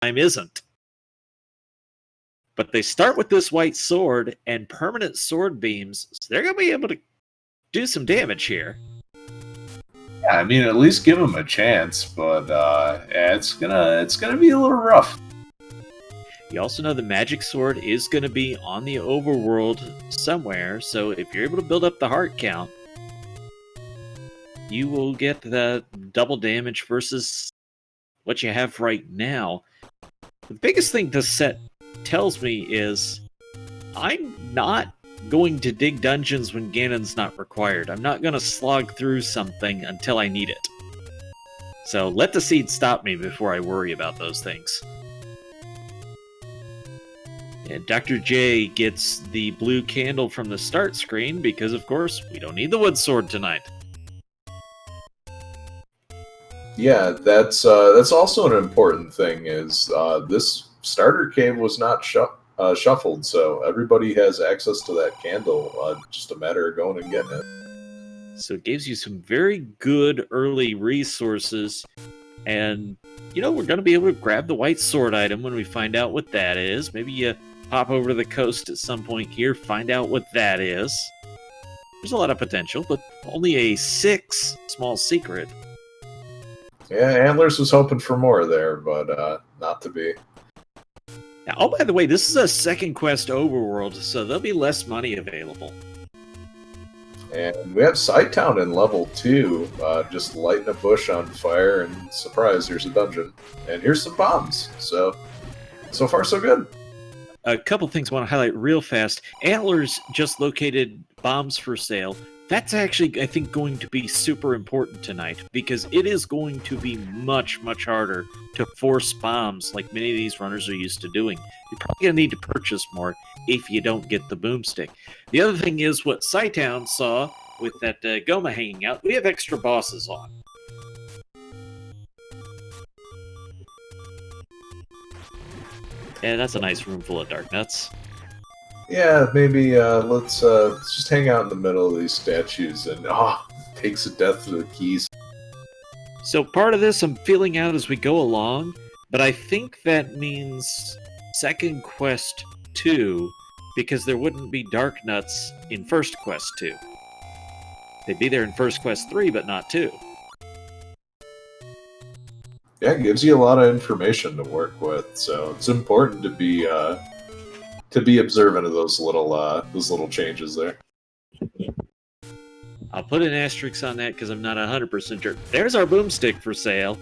time isn't. But they start with this white sword and permanent sword beams, so they're going to be able to do some damage here. Yeah, I mean, at least give them a chance, but yeah, it's gonna be a little rough. You also know the magic sword is going to be on the overworld somewhere, so if you're able to build up the heart count, you will get the double damage versus what you have right now. The biggest thing this set tells me is I'm not going to dig dungeons when Ganon's not required. I'm not going to slog through something until I need it. So let the seed stop me before I worry about those things. And Dr. J gets the blue candle from the start screen because, of course, we don't need the wood sword tonight. Yeah, that's also an important thing. Is this starter cave was not shuffled, so everybody has access to that candle. Just a matter of going and getting it. So it gives you some very good early resources, and you know we're going to be able to grab the white sword item when we find out what that is. Maybe you hop over to the coast at some point here, find out what that is. There's a lot of potential, but only a 6 small secret. Yeah, Antlers was hoping for more there, but not to be. Now, oh, by the way, this is a second quest overworld, so there'll be less money available. And we have Sidetown in level 2. Just lighting a bush on fire, and surprise, here's a dungeon. And here's some bombs. So far, so good. A couple things I want to highlight real fast. Antlers just located bombs for sale. That's actually, I think, going to be super important tonight, because it is going to be much, much harder to force bombs like many of these runners are used to doing. You're probably going to need to purchase more if you don't get the boomstick. The other thing is what Sidetown saw with that Goma hanging out, we have extra bosses on. And that's a nice room full of dark nuts. Yeah, maybe let's just hang out in the middle of these statues and takes a death to the keys. So part of this I'm feeling out as we go along, but I think that means second quest 2, because there wouldn't be dark nuts in first quest 2. They'd be there in first quest 3, but not 2. Yeah, it gives you a lot of information to work with, so it's important to be observant of those little changes there. I'll put an asterisk on that because I'm not 100% sure. There's our boomstick for sale.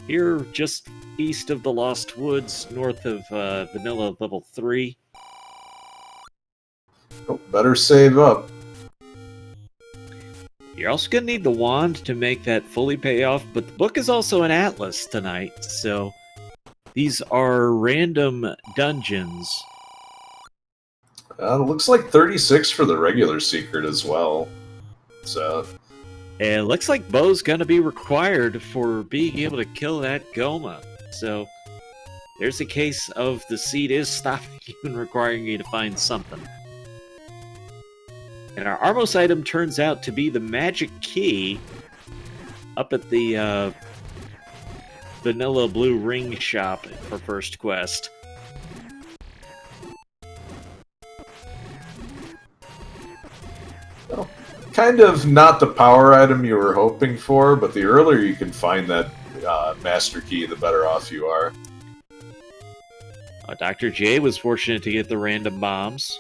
Here, just east of the Lost Woods, north of Vanilla Level 3. Oh, better save up. You're also going to need the wand to make that fully pay off, but the book is also an atlas tonight, so these are random dungeons. Looks like 36 for the regular secret as well. So, it looks like Bo's going to be required for being able to kill that Goma. So, there's a case of the seed is stopping you and requiring you to find something. And our Armos item turns out to be the magic key up at the Vanilla Blue Ring shop for first quest. Well, kind of not the power item you were hoping for, but the earlier you can find that master key, the better off you are. Dr. J was fortunate to get the random bombs.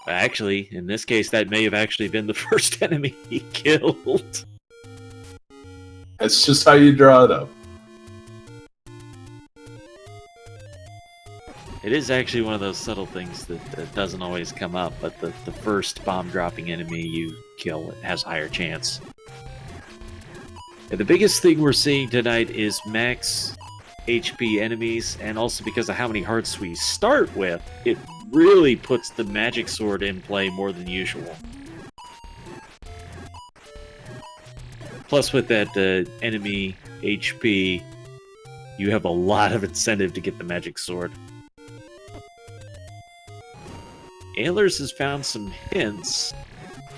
Actually, in this case, that may have actually been the first enemy he killed. That's just how you draw it up. It is actually one of those subtle things that doesn't always come up, but the first bomb-dropping enemy you kill has a higher chance. And the biggest thing we're seeing tonight is max HP enemies, and also because of how many hearts we start with, it really puts the magic sword in play more than usual. Plus, with that enemy HP, you have a lot of incentive to get the magic sword. Antlers has found some hints.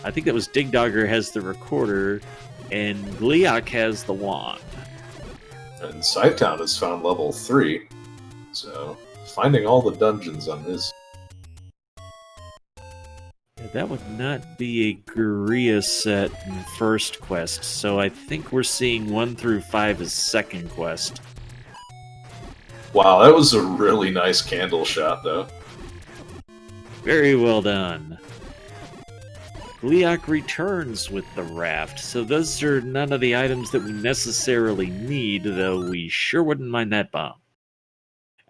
I think that was Digdogger has the recorder, and Gliok has the wand. And Scythetown has found level 3, so finding all the dungeons on his. Yeah, that would not be a Guerrilla set in first quest, so I think we're seeing 1 through 5 as second quest. Wow, that was a really nice candle shot, though. Very well done. Gleok returns with the raft, so those are none of the items that we necessarily need, though we sure wouldn't mind that bomb.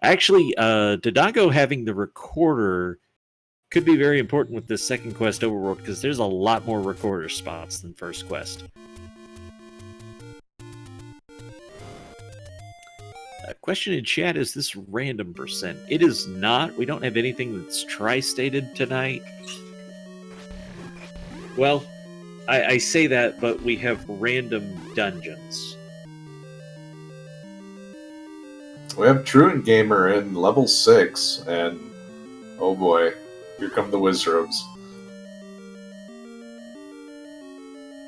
Actually, Dodongo having the recorder could be very important with this second quest overworld, because there's a lot more recorder spots than first quest. Question in chat, is this random percent? It is not. We don't have anything that's tri-stated tonight. Well, I say that, but we have random dungeons. We have Truant Gamer in level 6, and oh boy, here come the Wizrobes.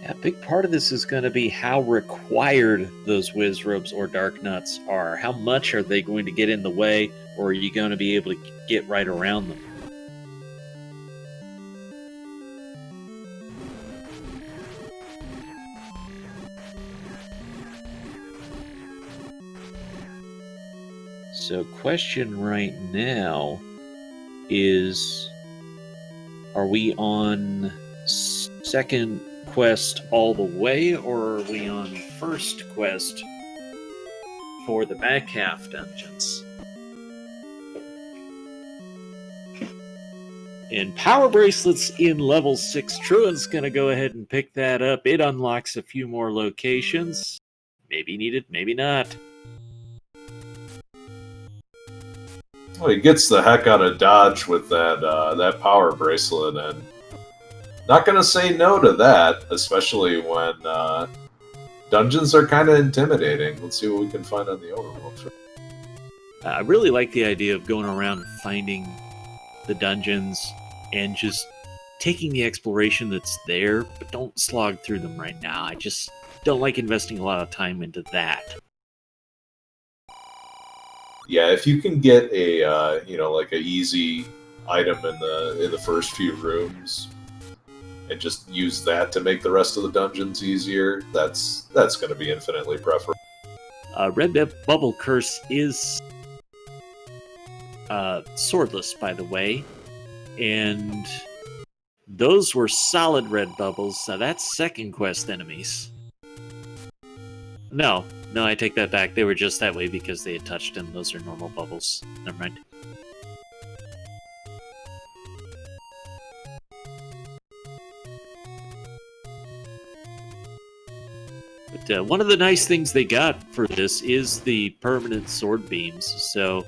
Yeah, a big part of this is going to be how required those Wizrobes or Dark Nuts are. How much are they going to get in the way, or are you going to be able to get right around them? So, question right now is, are we on second quest all the way, or are we on first quest for the back half dungeons? And Power Bracelets in level 6. Truant's going to go ahead and pick that up. It unlocks a few more locations. Maybe needed, maybe not. Well, he gets the heck out of Dodge with that Power Bracelet, and not going to say no to that, especially when dungeons are kind of intimidating. Let's see what we can find on the overworld. I really like the idea of going around and finding the dungeons and just taking the exploration that's there, but don't slog through them right now. I just don't like investing a lot of time into that. Yeah, if you can get a like a easy item in the first few rooms, and just use that to make the rest of the dungeons easier, that's going to be infinitely preferable. Red Bubble Curse is swordless, by the way, and those were solid red bubbles, so that's second quest enemies. No, I take that back. They were just that way because they had touched them. Those are normal bubbles. Never mind. But one of the nice things they got for this is the permanent sword beams. So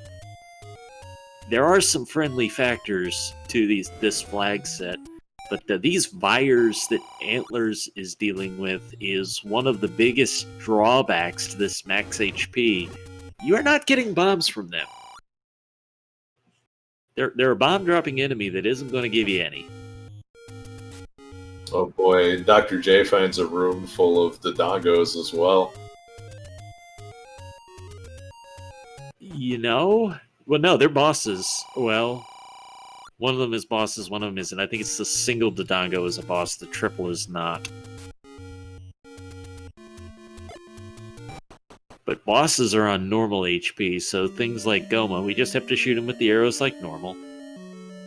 there are some friendly factors to this flag set. But these Vires that Antlers is dealing with is one of the biggest drawbacks to this max HP. You are not getting bombs from them. They're a bomb-dropping enemy that isn't going to give you any. Oh boy, Dr. J finds a room full of Dodongos as well. You know? Well, no, they're bosses. Well, one of them is bosses, one of them isn't. I think it's the single Dodongo is a boss, the triple is not. But bosses are on normal HP, so things like Goma, we just have to shoot him with the arrows like normal.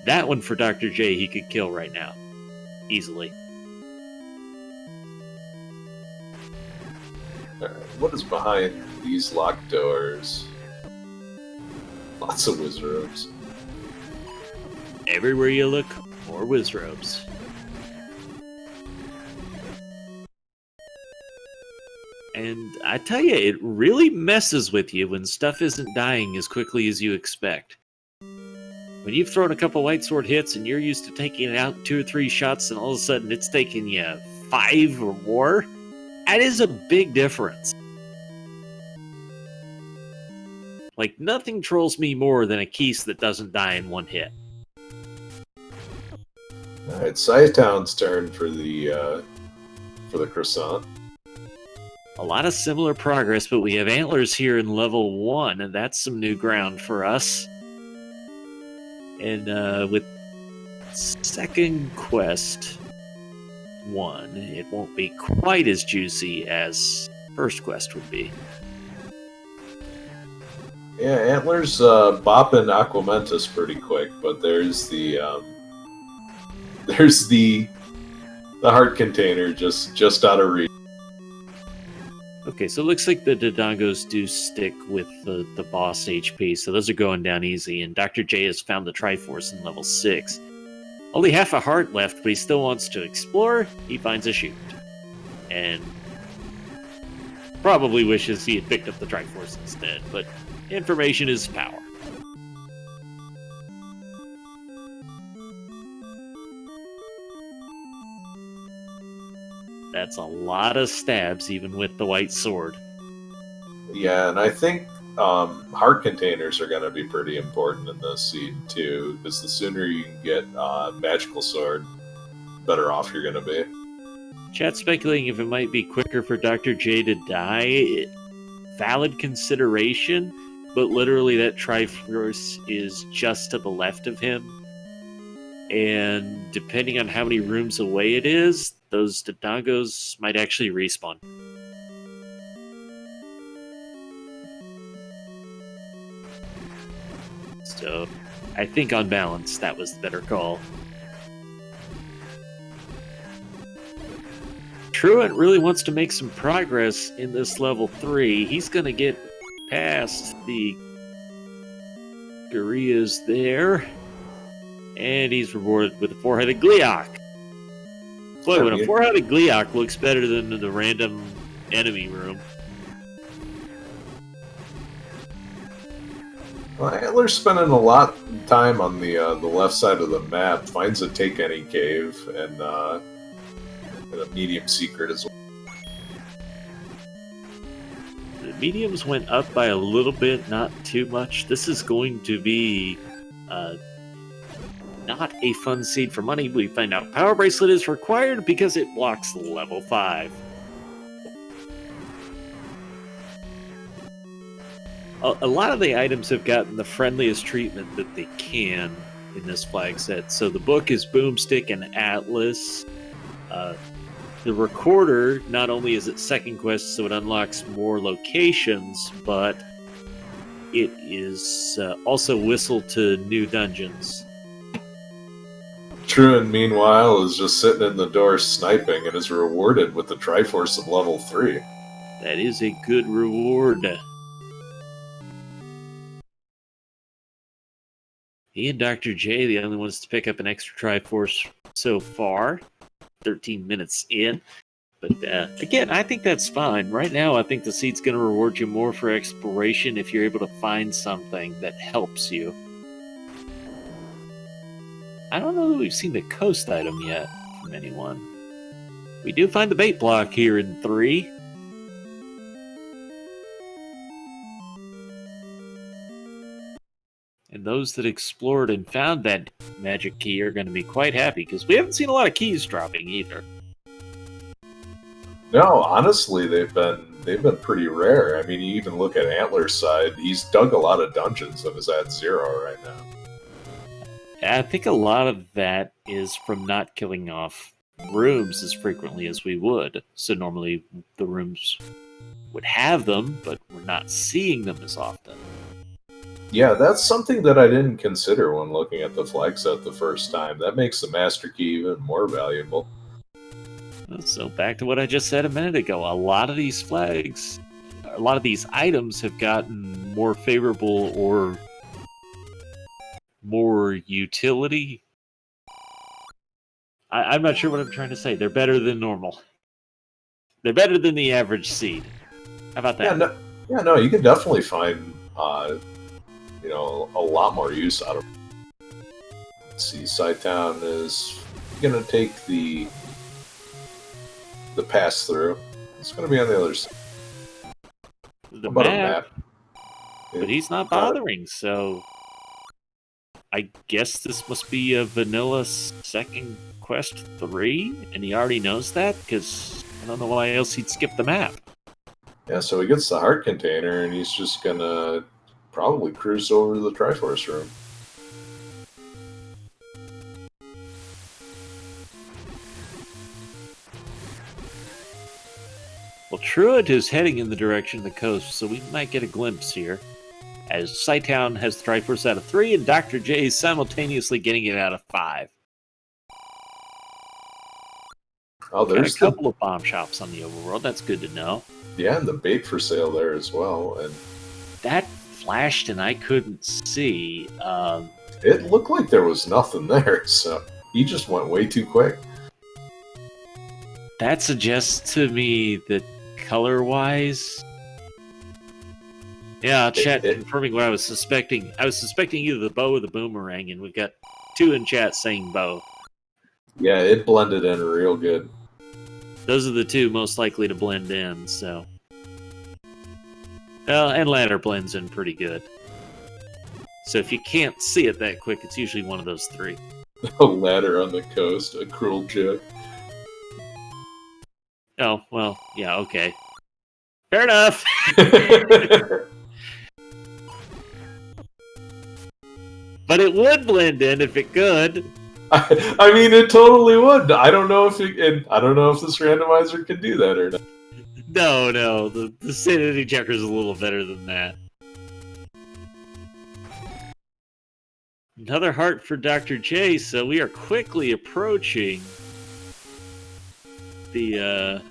That one for Dr. J, he could kill right now. Easily. Alright, what is behind these locked doors? Lots of Wizrobes. Everywhere you look, more Wizrobes. And I tell you, it really messes with you when stuff isn't dying as quickly as you expect. When you've thrown a couple White Sword hits and you're used to taking it out in 2 or 3 shots and all of a sudden it's taking you 5 or more, that is a big difference. Like, nothing trolls me more than a Keese that doesn't die in 1 hit. Alright, Scythetown's turn for the croissant. A lot of similar progress, but we have antlers here in level 1, and that's some new ground for us. And with second quest 1, it won't be quite as juicy as first quest would be. Yeah, antlers bopping Aquamentus pretty quick, but there's the heart container just out of reach. Okay, so it looks like the Dodongos do stick with the boss HP, so those are going down easy, and Dr. J has found the Triforce in level 6. Only half a heart left, but he still wants to explore. He finds a chute. And probably wishes he had picked up the Triforce instead, but information is power. That's a lot of stabs, even with the white sword. Yeah, and I think heart containers are going to be pretty important in this seed too, because the sooner you can get magical sword, better off you're going to be. Chat speculating if it might be quicker for Dr. J to die. Valid consideration, but literally that Triforce is just to the left of him. And depending on how many rooms away it is, those Dodongos might actually respawn. So, I think on balance, that was the better call. Truant really wants to make some progress in this level 3. He's going to get past the gorillas there. And he's rewarded with a 4-headed Gleeok. Boy, when a 4-headed Gleeok looks better than the random enemy room. Well, Antler's spending a lot of time on the left side of the map. Finds a Take Any Cave and a medium secret as well. The mediums went up by a little bit, not too much. This is going to be not a fun seed for money. We find out Power Bracelet is required because it blocks level 5. A lot of the items have gotten the friendliest treatment that they can in this flag set. So the book is Boomstick and Atlas. The Recorder, not only is it second quest, so it unlocks more locations, but it is also Whistle to new dungeons. Truant, meanwhile, is just sitting in the door sniping and is rewarded with the Triforce of level 3. That is a good reward. He and Dr. J, the only ones to pick up an extra Triforce so far. 13 minutes in. But again, I think that's fine. Right now, I think the seed's going to reward you more for exploration if you're able to find something that helps you. I don't know that we've seen the coast item yet from anyone. We do find the bait block here in 3. And those that explored and found that magic key are going to be quite happy, because we haven't seen a lot of keys dropping either. No, honestly, they've been pretty rare. I mean, you even look at Antler's side; he's dug a lot of dungeons and is at 0 right now. I think a lot of that is from not killing off rooms as frequently as we would. So normally the rooms would have them, but we're not seeing them as often. Yeah, that's something that I didn't consider when looking at the flag set the first time. That makes the Master Key even more valuable. So back to what I just said a minute ago, a lot of these flags, a lot of these items have gotten more favorable or more utility. I'm not sure what I'm trying to say. They're better than normal. They're better than the average seed. How about that? Yeah, no, you can definitely find a lot more use out of it. Let's see, Sidetown is gonna take the pass through. It's gonna be on the other side. The map. But he's not bothering, so I guess this must be a vanilla second quest 3, and he already knows that, because I don't know why else he'd skip the map. Yeah, so he gets the heart container, and he's just gonna probably cruise over to the Triforce room. Well, Truant is heading in the direction of the coast, so we might get a glimpse here. As Scytown has the Triforce out of 3, and Dr. J is simultaneously getting it out of 5. Oh, Got a there's couple of bomb shops on the overworld. That's good to know. yeah, and the bait for sale there as well. And That flashed and I couldn't see. it looked like there was nothing there, so he just went way too quick. That suggests to me that color-wise... Yeah, chat confirming what I was suspecting. I was suspecting either the bow or the boomerang, and we've got 2 in chat saying bow. Yeah, it blended in real good. Those are the 2 most likely to blend in, so... Well, and ladder blends in pretty good. So if you can't see it that quick, it's usually one of those 3. A ladder on the coast, a cruel joke. Oh, well, yeah, okay. Fair enough! But it would blend in if it could. I mean, it totally would. I don't know if I don't know if this randomizer can do that or not. No, the sanity checker is a little better than that. Another heart for Dr. J, so we are quickly approaching the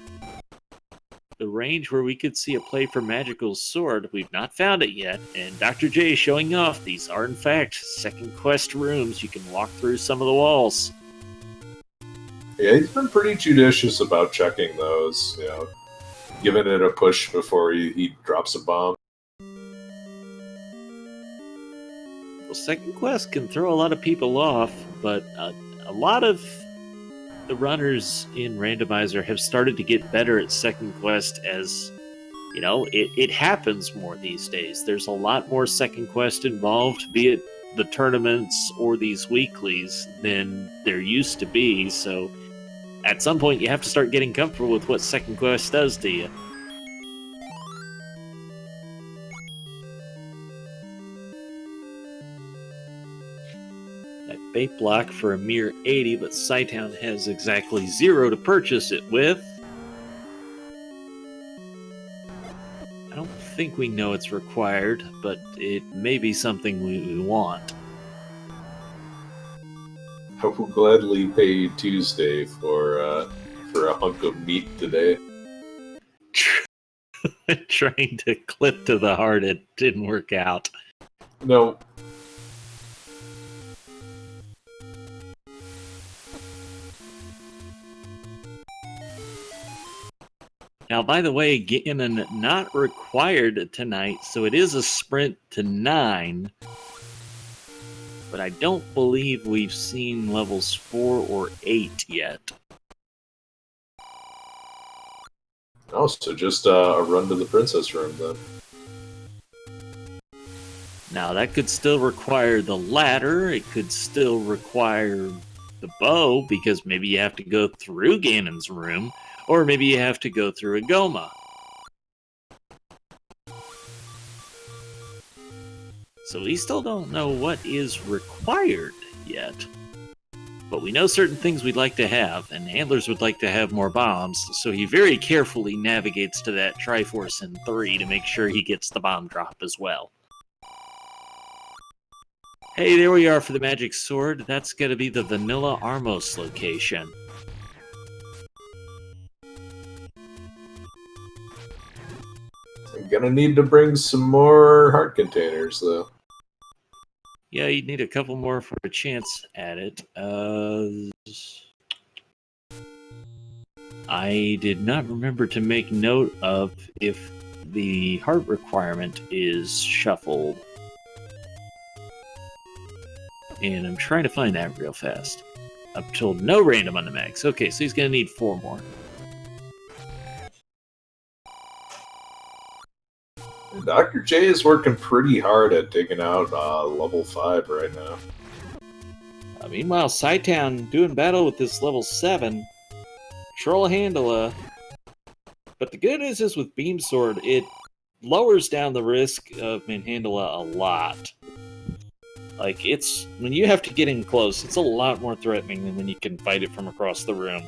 range where we could see a play for Magical Sword. We've not found it yet, and Dr. J is showing off. These are, in fact, second quest rooms. You can walk through some of the walls. Yeah, he's been pretty judicious about checking those, you know, giving it a push before he drops a bomb. Well, second quest can throw a lot of people off, but a lot of the runners in Randomizer have started to get better at second quest as, you know, it happens more these days. There's a lot more second quest involved, be it the tournaments or these weeklies, than there used to be, so at some point you have to start getting comfortable with what second quest does to you. That bait block for a mere 80, but Scytown has exactly 0 to purchase it with. I don't think we know it's required, but it may be something we want. I will gladly pay you Tuesday for a hunk of meat today. Trying to clip to the heart, it didn't work out. No. Now, by the way, Ganon not required tonight, so it is a sprint to 9. But I don't believe we've seen levels 4 or 8 yet. Oh, so just a run to the princess room then. Now, that could still require the ladder. It could still require the bow, because maybe you have to go through Ganon's room, or maybe you have to go through a Goma. So we still don't know what is required yet. But we know certain things we'd like to have, and Handlers would like to have more bombs, so he very carefully navigates to that Triforce in 3 to make sure he gets the bomb drop as well. Hey, there we are for the Magic Sword. That's going to be the Vanilla Armos location. I'm gonna need to bring some more heart containers, though. Yeah, you'd need a couple more for a chance at it. I did not remember to make note of if the heart requirement is shuffled. And I'm trying to find that real fast. I'm told no random on the max. Okay, so he's going to need 4 more. Dr. J is working pretty hard at digging out level 5 right now. Meanwhile, Scytown doing battle with this level 7. Troll Handela But the good news is with Beam Sword, it lowers down the risk of Manhandla a lot. Like, it's when you have to get in close, it's a lot more threatening than when you can fight it from across the room.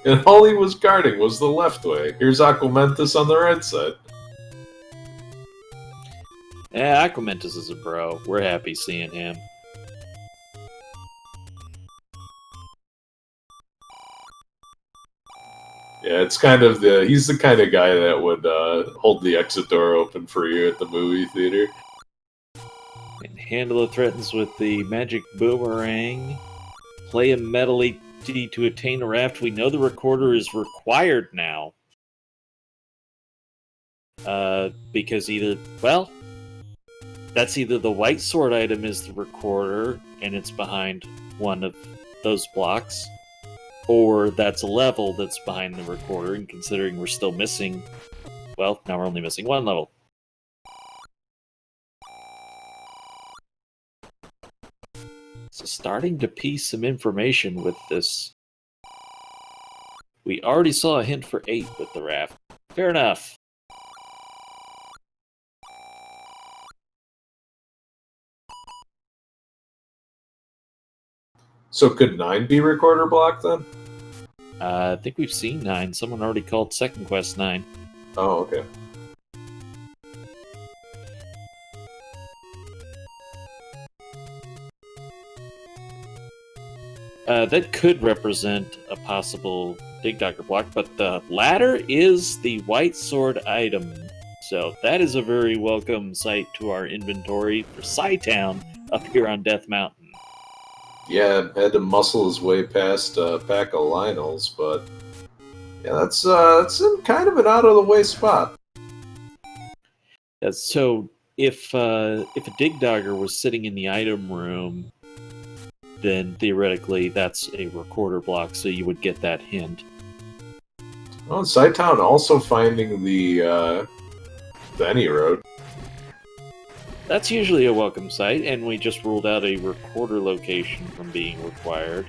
And all he was guarding was the left way. Here's Aquamentus on the right side. Yeah, Aquamentus is a bro. We're happy seeing him. Yeah, it's kind of he's the kind of guy that would hold the exit door open for you at the movie theater. And Handler threatens with the magic boomerang. Play a medley to attain a raft. We know the recorder is required now. Because that's either the white sword item is the recorder, and it's behind one of those blocks, or that's a level that's behind the recorder, and considering we're still missing... Well, now we're only missing one level. So starting to piece some information with this. We already saw a hint for 8 with the raft. Fair enough. So could 9 be recorder block then? I think we've seen 9. Someone already called Second Quest 9. Oh, okay. That could represent a possible Dig Dogger block, but the ladder is the white sword item. So that is a very welcome sight to our inventory for Psytown up here on Death Mountain. Yeah, had to muscle his way past a pack of Lionels, but yeah, that's in kind of an out of the way spot. So if a Dig Dogger was sitting in the item room, then theoretically that's a recorder block, so you would get that hint. Well, Psytown also finding the Benny Road. That's usually a welcome sight, and we just ruled out a recorder location from being required.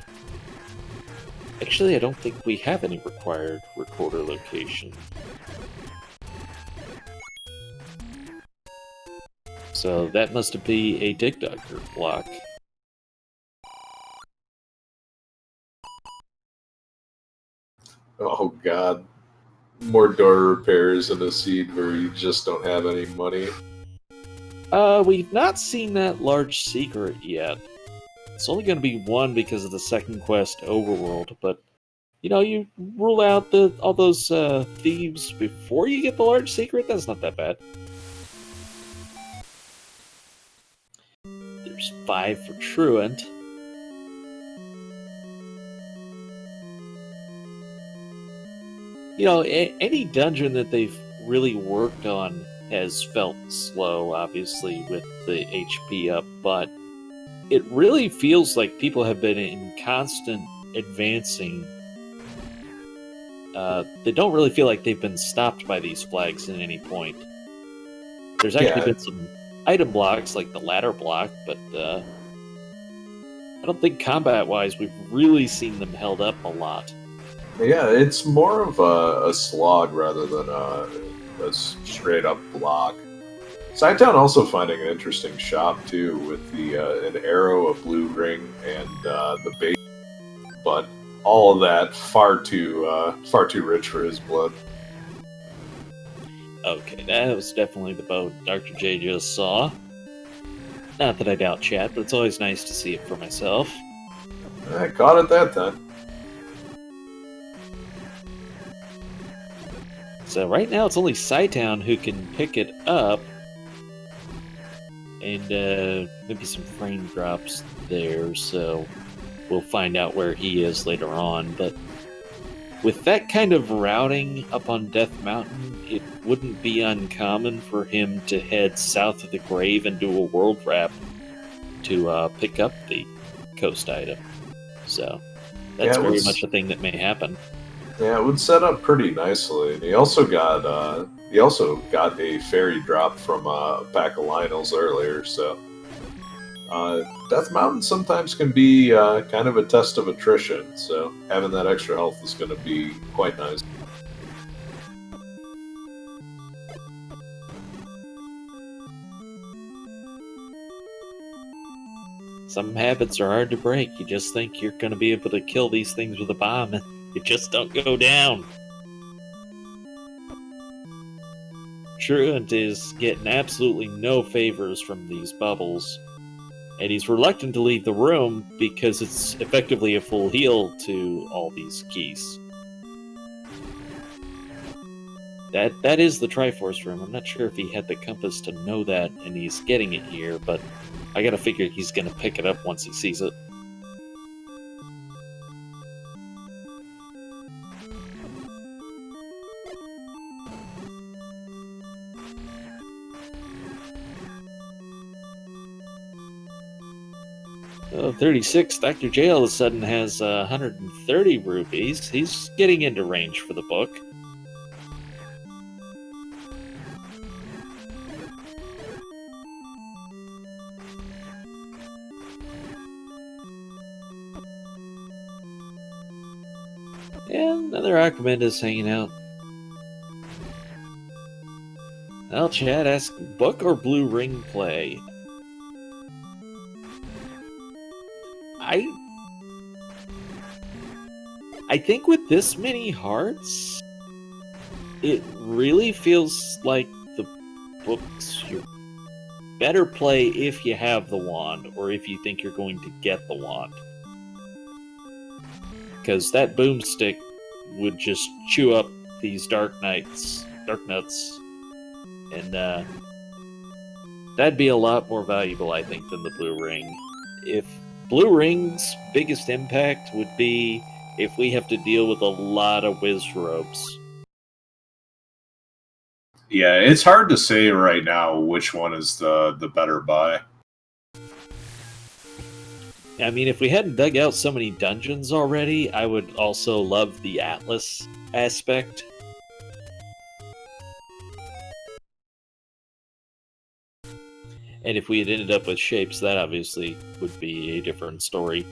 Actually, I don't think we have any required recorder location. So that must be a Dig Dogger block. Oh god. More door repairs in a seed where you just don't have any money. We've not seen that large secret yet. It's only going to be 1 because of the second quest overworld, but you rule out all those thieves before you get the large secret. That's not that bad. There's 5 for Truant. Any dungeon that they've really worked on has felt slow, obviously, with the HP up, but it really feels like people have been in constant advancing. They don't really feel like they've been stopped by these flags at any point. There's actually been some item blocks, like the ladder block, but I don't think combat-wise we've really seen them held up a lot. Yeah, it's more of a slog rather than a straight-up block. Psytown also finding an interesting shop, too, with the an arrow, a blue ring, and the bait. But all of that far too rich for his blood. Okay, that was definitely the boat Dr. J just saw. Not that I doubt chat, but it's always nice to see it for myself. I caught it that time. So right now it's only Psytown who can pick it up. And maybe some frame drops there, so we'll find out where he is later on. But with that kind of routing up on Death Mountain, it wouldn't be uncommon for him to head south of the grave and do a world wrap to pick up the coast item. So that's very much a thing that may happen. Yeah, it would set up pretty nicely. And he also got a fairy drop from a pack of Lionels earlier, so Death Mountain sometimes can be kind of a test of attrition, so having that extra health is going to be quite nice. Some habits are hard to break. You just think you're going to be able to kill these things with a bomb, and you just don't go down. Truant is getting absolutely no favors from these bubbles, and he's reluctant to leave the room because it's effectively a full heal to all these keys. That is the Triforce room. I'm not sure if he had the compass to know that, and he's getting it here, but I gotta figure he's gonna pick it up once he sees it. Oh, 36. Dr. J all of a sudden has 130 rupees. He's getting into range for the book. And another Aquaman is hanging out. Well, Chad asks, book or blue ring play? I think with this many hearts, it really feels like the books you better play if you have the wand, or if you think you're going to get the wand. Because that boomstick would just chew up these dark nuts, and that'd be a lot more valuable, I think, than the blue ring. If blue ring's biggest impact would be if we have to deal with a lot of whiz robes. Yeah, it's hard to say right now which one is the better buy. I mean, if we hadn't dug out so many dungeons already, I would also love the Atlas aspect. And if we had ended up with shapes, that obviously would be a different story.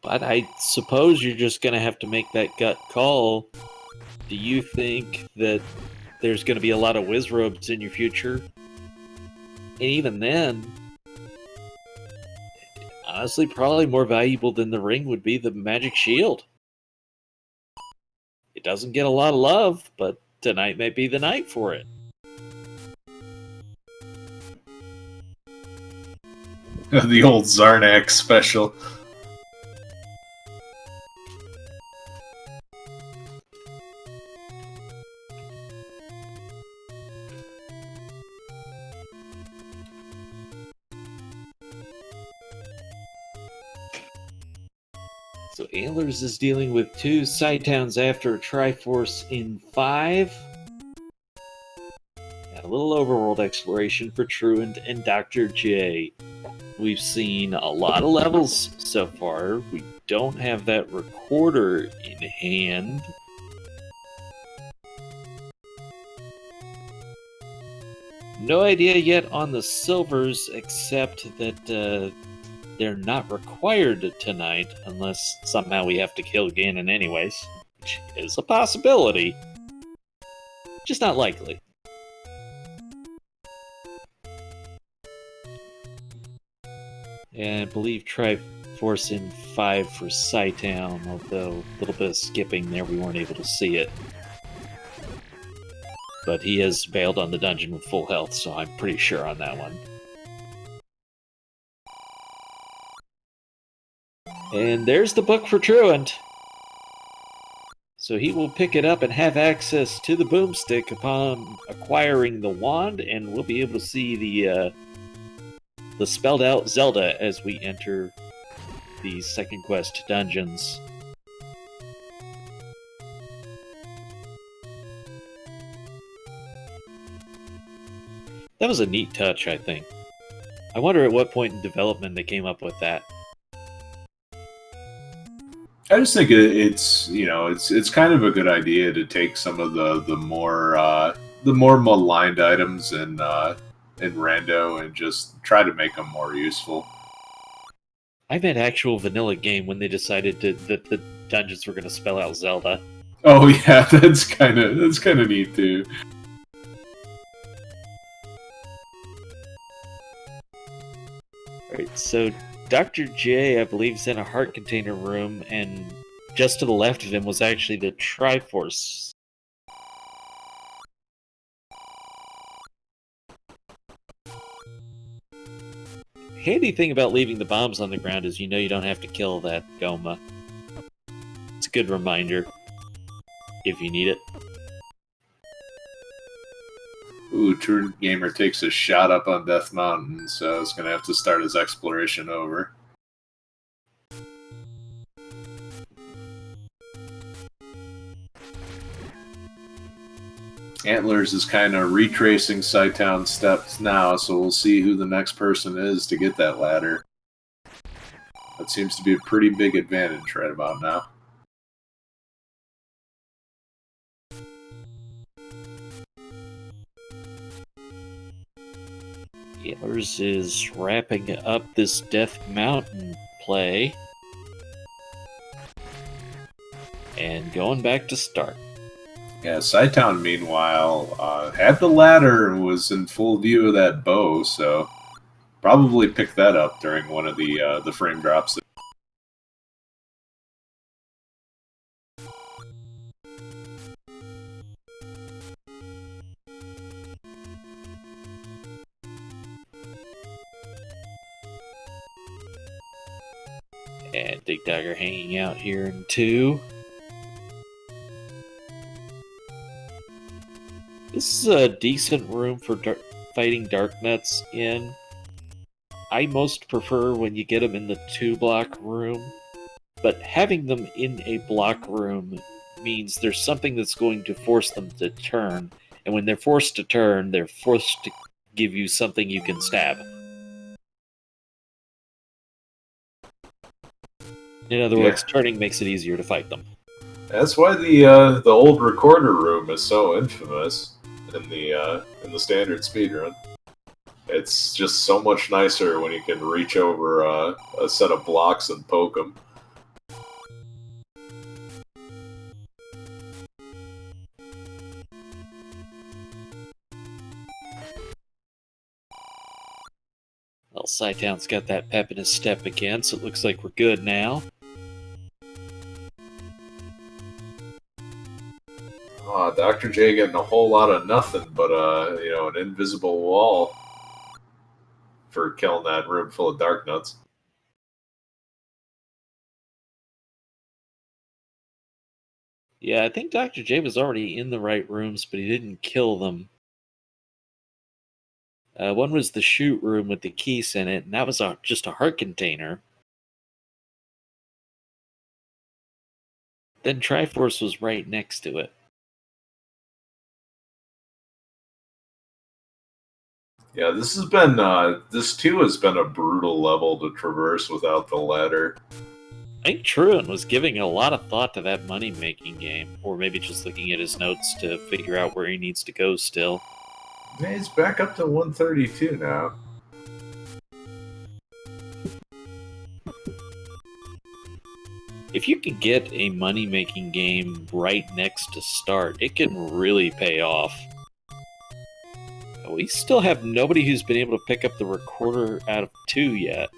But I suppose you're just going to have to make that gut call. Do you think that there's going to be a lot of Wizrobes in your future? And even then, honestly, probably more valuable than the ring would be the magic shield. It doesn't get a lot of love, but tonight might be the night for it. The old Zarnak special. So Antlers is dealing with 2 side towns after a Triforce in 5. Got a little overworld exploration for Truant and Dr. J. We've seen a lot of levels so far. We don't have that recorder in hand. No idea yet on the silvers, except that they're not required tonight unless somehow we have to kill Ganon anyways, which is a possibility. Just not likely. And I believe Triforce in 5 for Psytown, although a little bit of skipping there, we weren't able to see it. But he has bailed on the dungeon with full health, so I'm pretty sure on that one. And there's the book for Truant. So he will pick it up and have access to the boomstick upon acquiring the wand, and we'll be able to see the spelled out Zelda as we enter the second quest dungeons. That was a neat touch, I think. I wonder at what point in development they came up with that. I just think it's kind of a good idea to take some of the more the more maligned items in Rando and just try to make them more useful. I meant actual vanilla game when they decided that the dungeons were going to spell out Zelda. Oh yeah, that's kind of neat too. Alright, so Dr. J, I believe, is in a heart container room, and just to the left of him was actually the Triforce. Handy thing about leaving the bombs on the ground is you know you don't have to kill that Goma. It's a good reminder, if you need it. Ooh, True Gamer takes a shot up on Death Mountain, so it's going to have to start his exploration over. Antlers is kind of retracing Scytown steps now, so we'll see who the next person is to get that ladder. That seems to be a pretty big advantage right about now. Antlers is wrapping up this Death Mountain play and going back to start. Yeah, Scytown, meanwhile, had the ladder and was in full view of that bow, so probably picked that up during one of the frame drops. And Dig Dagger hanging out here in 2. This is a decent room for fighting Dark Nuts in. I most prefer when you get them in the 2-block room, but having them in a block room means there's something that's going to force them to turn, and when they're forced to turn, they're forced to give you something you can stab. In other words, turning makes it easier to fight them. That's why the old recorder room is so infamous in the standard speedrun. It's just so much nicer when you can reach over a set of blocks and poke them. Well, Scytown's got that pep in his step again, so it looks like we're good now. Dr. J getting a whole lot of nothing but an invisible wall for killing that room full of Dark Nuts. Yeah, I think Dr. J was already in the right rooms, but he didn't kill them. One was the shoot room with the keys in it, and that was just a heart container. Then Triforce was right next to it. Yeah, this too has been a brutal level to traverse without the ladder. I think Truant was giving a lot of thought to that money-making game, or maybe just looking at his notes to figure out where he needs to go still. Man, it's back up to 132 now. If you can get a money-making game right next to start, it can really pay off. We still have nobody who's been able to pick up the recorder out of 2 yet.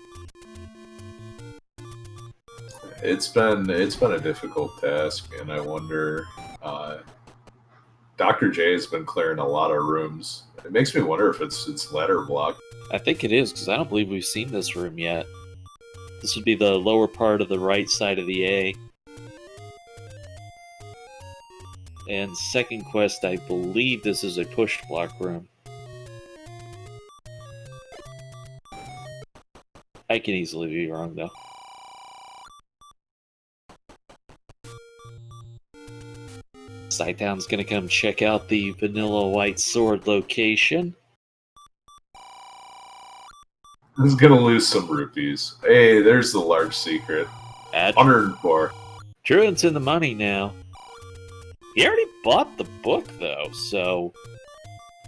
It's been a difficult task, and I wonder. Dr. J has been clearing a lot of rooms. It makes me wonder if it's ladder block. I think it is, because I don't believe we've seen this room yet. This would be the lower part of the right side of the A. And second quest, I believe this is a push block room. I can easily be wrong, though. Scytown's gonna come check out the vanilla white sword location. He's gonna lose some rupees. Hey, there's the large secret. 104. Truant's in the money now. He already bought the book, though, so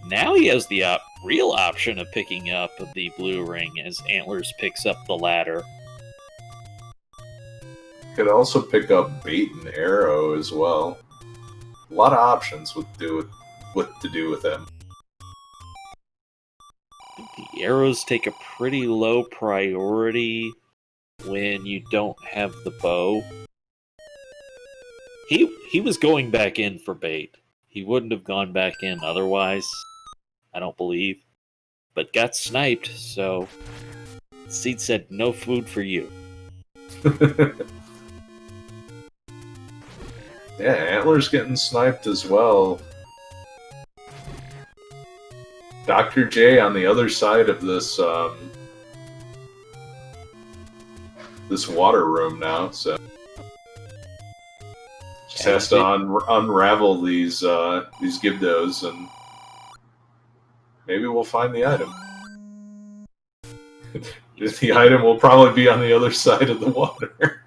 Now he has the real option of picking up the blue ring as Antlers picks up the ladder. Could also pick up bait and arrow as well. A lot of options what to do with him. The arrows take a pretty low priority when you don't have the bow. He was going back in for bait. He wouldn't have gone back in otherwise, I don't believe. But got sniped, so Seed said no food for you. Yeah, Antler's getting sniped as well. Dr. J on the other side of this this water room now, so just has to unravel these Gibdos, and maybe we'll find the item. The item will probably be on the other side of the water.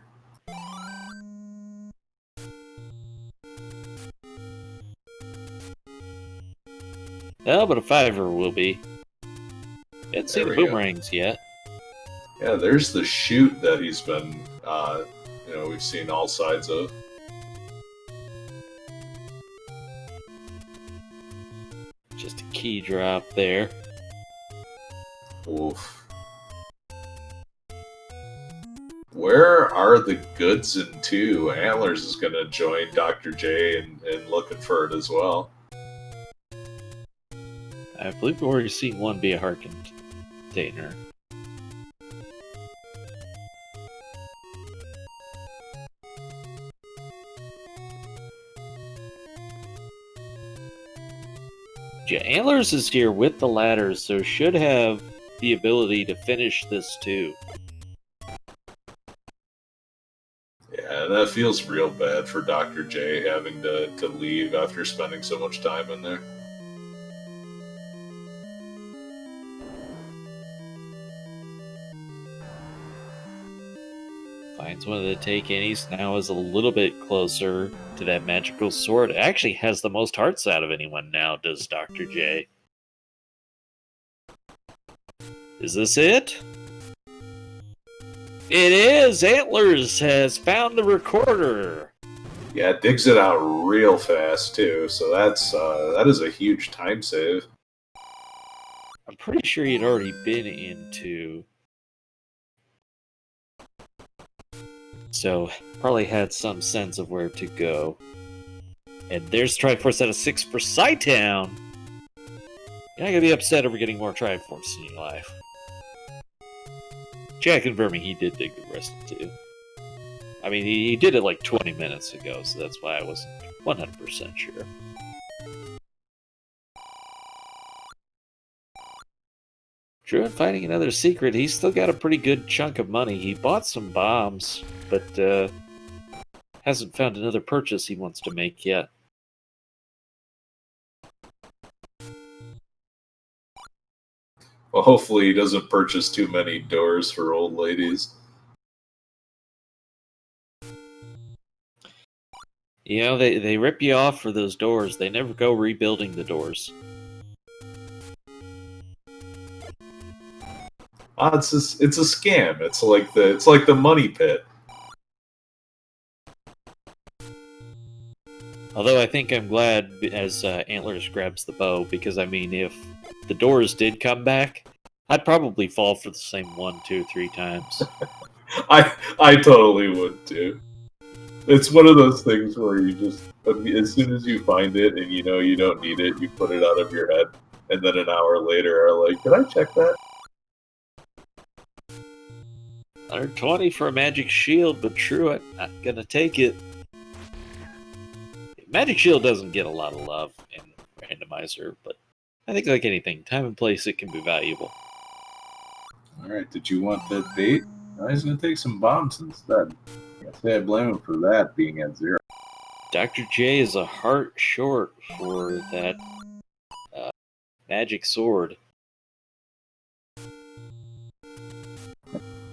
Oh, but a 5er will be. Haven't seen the boomerangs yet. Yeah, there's the chute that he's been, we've seen all sides of. Just a key drop there. Oof. Where are the goods in 2? Antlers is going to join Dr. J and looking for it as well. I believe we've already seen one be a heart container. Yeah, Antlers is here with the ladders, so should have the ability to finish this too. Yeah, that feels real bad for Dr. J having to leave after spending so much time in there. Finds one of the take-annies, now is a little bit closer to that magical sword. It actually has the most hearts out of anyone now, does Dr. J. Is this it? It is! Antlers has found the recorder! Yeah, it digs it out real fast, too, so that is a huge time save. I'm pretty sure he'd already been into... So, probably had some sense of where to go. And there's Triforce out of 6 for Scytown! You're not gonna be upset over getting more Triforce in your life. Jack confirming he did dig the rest too. I mean, he did it like 20 minutes ago, so that's why I wasn't 100% sure. Druid finding another secret. He's still got a pretty good chunk of money. He bought some bombs, but hasn't found another purchase he wants to make yet. Well, hopefully he doesn't purchase too many doors for old ladies. You know, they rip you off for those doors. They never go rebuilding the doors. It's a scam. It's like the money pit. Although I think I'm glad as Antlers grabs the bow, because I mean, if the doors did come back, I'd probably fall for the same 1, 2, 3 times. I totally would too. It's one of those things where you just, as soon as you find it and you know you don't need it, you put it out of your head, and then an hour later are like, did I check that? 120 for a magic shield, but true, I'm not gonna take it. Magic shield doesn't get a lot of love in Randomizer, but I think like anything, time and place, it can be valuable. Alright, did you want that bait? No, he's gonna take some bombs instead. I say I blame him for that being at 0. Dr. J is a heart short for that magic sword.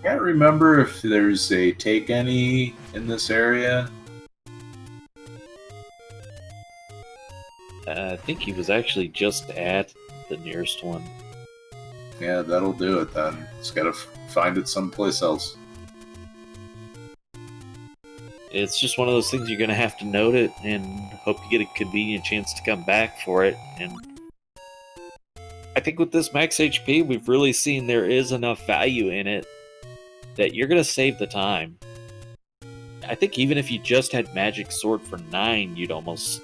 Can't remember if there's a take any in this area. I think he was actually just at the nearest one. Yeah, that'll do it then. Just gotta find it someplace else. It's just one of those things you're going to have to note it and hope you get a convenient chance to come back for it. And I think with this max HP, we've really seen there is enough value in it that you're going to save the time. I think even if you just had Magic Sword for 9, you'd almost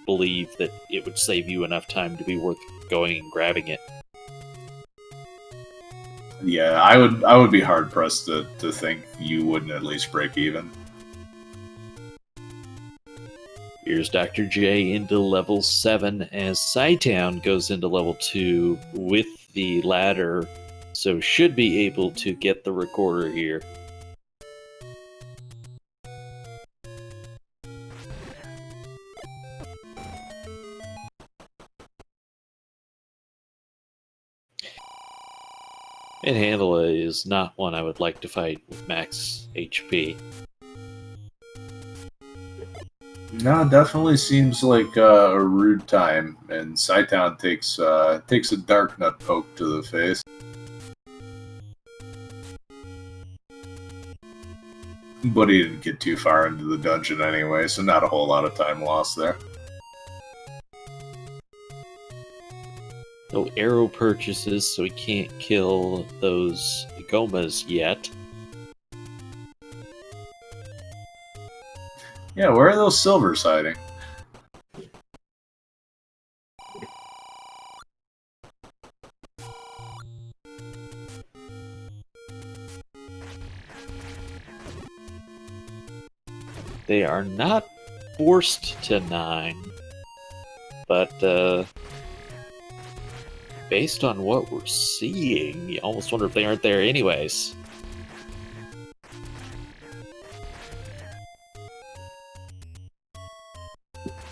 believe that it would save you enough time to be worth going and grabbing it. Yeah, I would be hard pressed to think you wouldn't at least break even. Here's Dr. J into level 7 as Psytown goes into level 2 with the ladder, so should be able to get the recorder here. And Handela is not one I would like to fight with max HP. No, it definitely seems like a rude time, and Psytown takes a dark nut poke to the face. But he didn't get too far into the dungeon anyway, so not a whole lot of time lost there. No arrow purchases, so he can't kill those Gomas yet. Yeah, where are those silvers hiding? They are not forced to 9, but based on what we're seeing, you almost wonder if they aren't there anyways.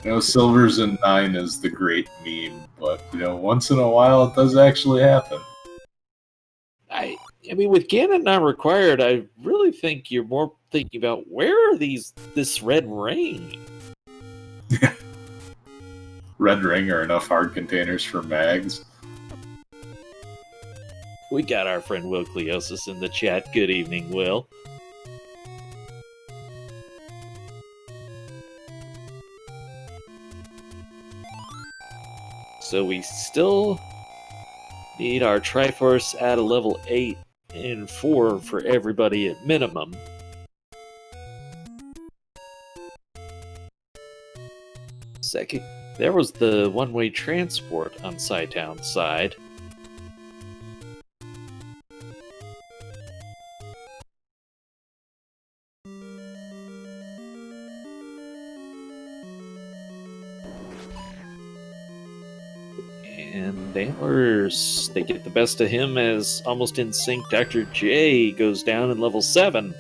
You know, silvers in 9 is the great meme, but, you know, once in a while it does actually happen. I mean, with Ganon not required, I really think you're more thinking about where are this red ring? Red ring are enough hard containers for mags. We got our friend Will Cleosis in the chat. Good evening, Will. So we still need our Triforce at a level 8 and 4 for everybody at minimum. Second, there was the one-way transport on Psytown's side. And the Antlers, they get the best of him as almost in sync Dr. J goes down in level 7.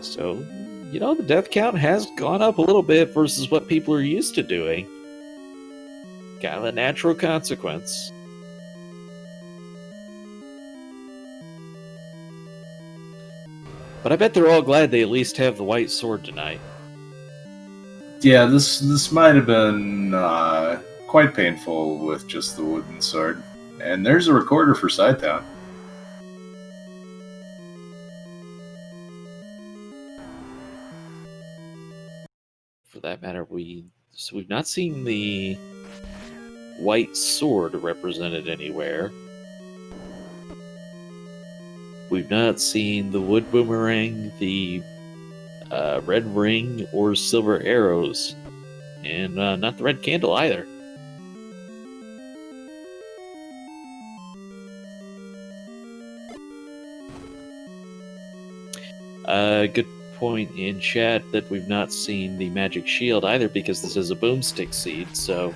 So, you know, the death count has gone up a little bit versus what people are used to doing. Kind of a natural consequence. But I bet they're all glad they at least have the white sword tonight. Yeah, this might have been quite painful with just the wooden sword. And there's a recorder for Psytown. For that matter, we've not seen the white sword represented anywhere. We've not seen the wood boomerang, the red ring, or silver arrows. And not the red candle either. Good point in chat that we've not seen the magic shield either, because this is a boomstick seed, so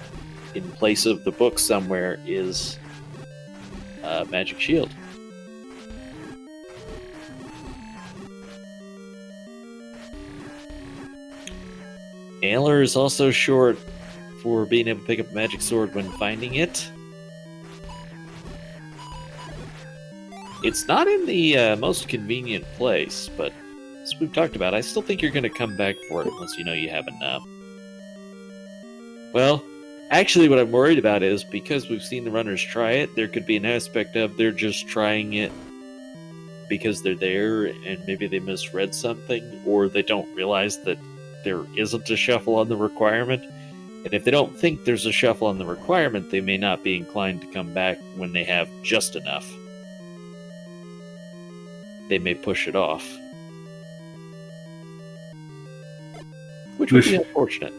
in place of the book somewhere is magic shield. Antler is also short for being able to pick up a magic sword when finding it. It's not in the most convenient place, but as we've talked about, I still think you're going to come back for it once you know you have enough. Well, actually, what I'm worried about is because we've seen the runners try it, there could be an aspect of they're just trying it because they're there and maybe they misread something, or they don't realize that there isn't a shuffle on the requirement. And if they don't think there's a shuffle on the requirement, they may not be inclined to come back when they have just enough. They may push it off. Which would be unfortunate.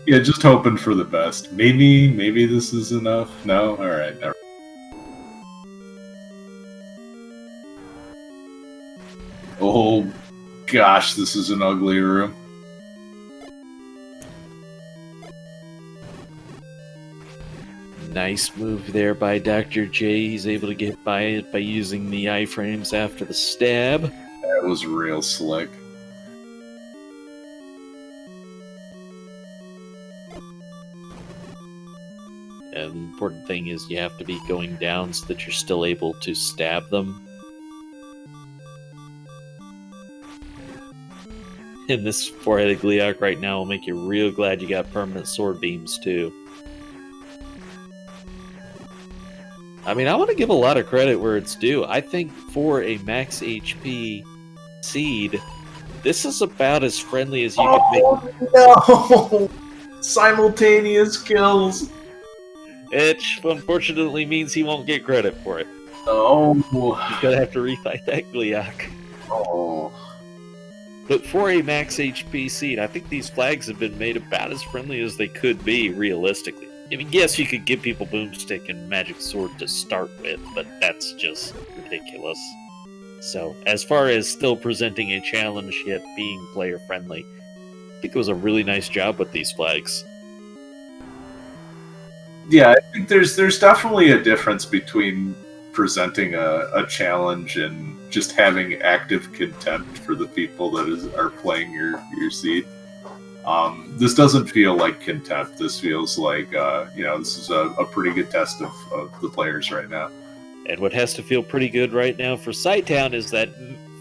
Yeah, just hoping for the best. Maybe this is enough. No? Alright, never. Oh gosh, this is an ugly room. Nice move there by Dr. J. He's able to get by it by using the iframes after the stab. That was real slick. And the important thing is you have to be going down so that you're still able to stab them. And this four-headed Gleeok right now will make you real glad you got permanent sword beams too. I mean, I want to give a lot of credit where it's due. I think for a max HP seed, this is about as friendly as you can make. No! Simultaneous kills. Which unfortunately means he won't get credit for it. Oh. He's gonna have to refight that Gleeok. Oh. But for a max HP seed, I think these flags have been made about as friendly as they could be, realistically. I mean, yes, you could give people Boomstick and Magic Sword to start with, but that's just ridiculous. So, as far as still presenting a challenge yet being player-friendly, I think it was a really nice job with these flags. Yeah, I think there's definitely a difference between presenting a challenge and just having active contempt for the people that are playing your seed. This doesn't feel like contempt. This feels like, this is a pretty good test of the players right now. And what has to feel pretty good right now for Sighttown is that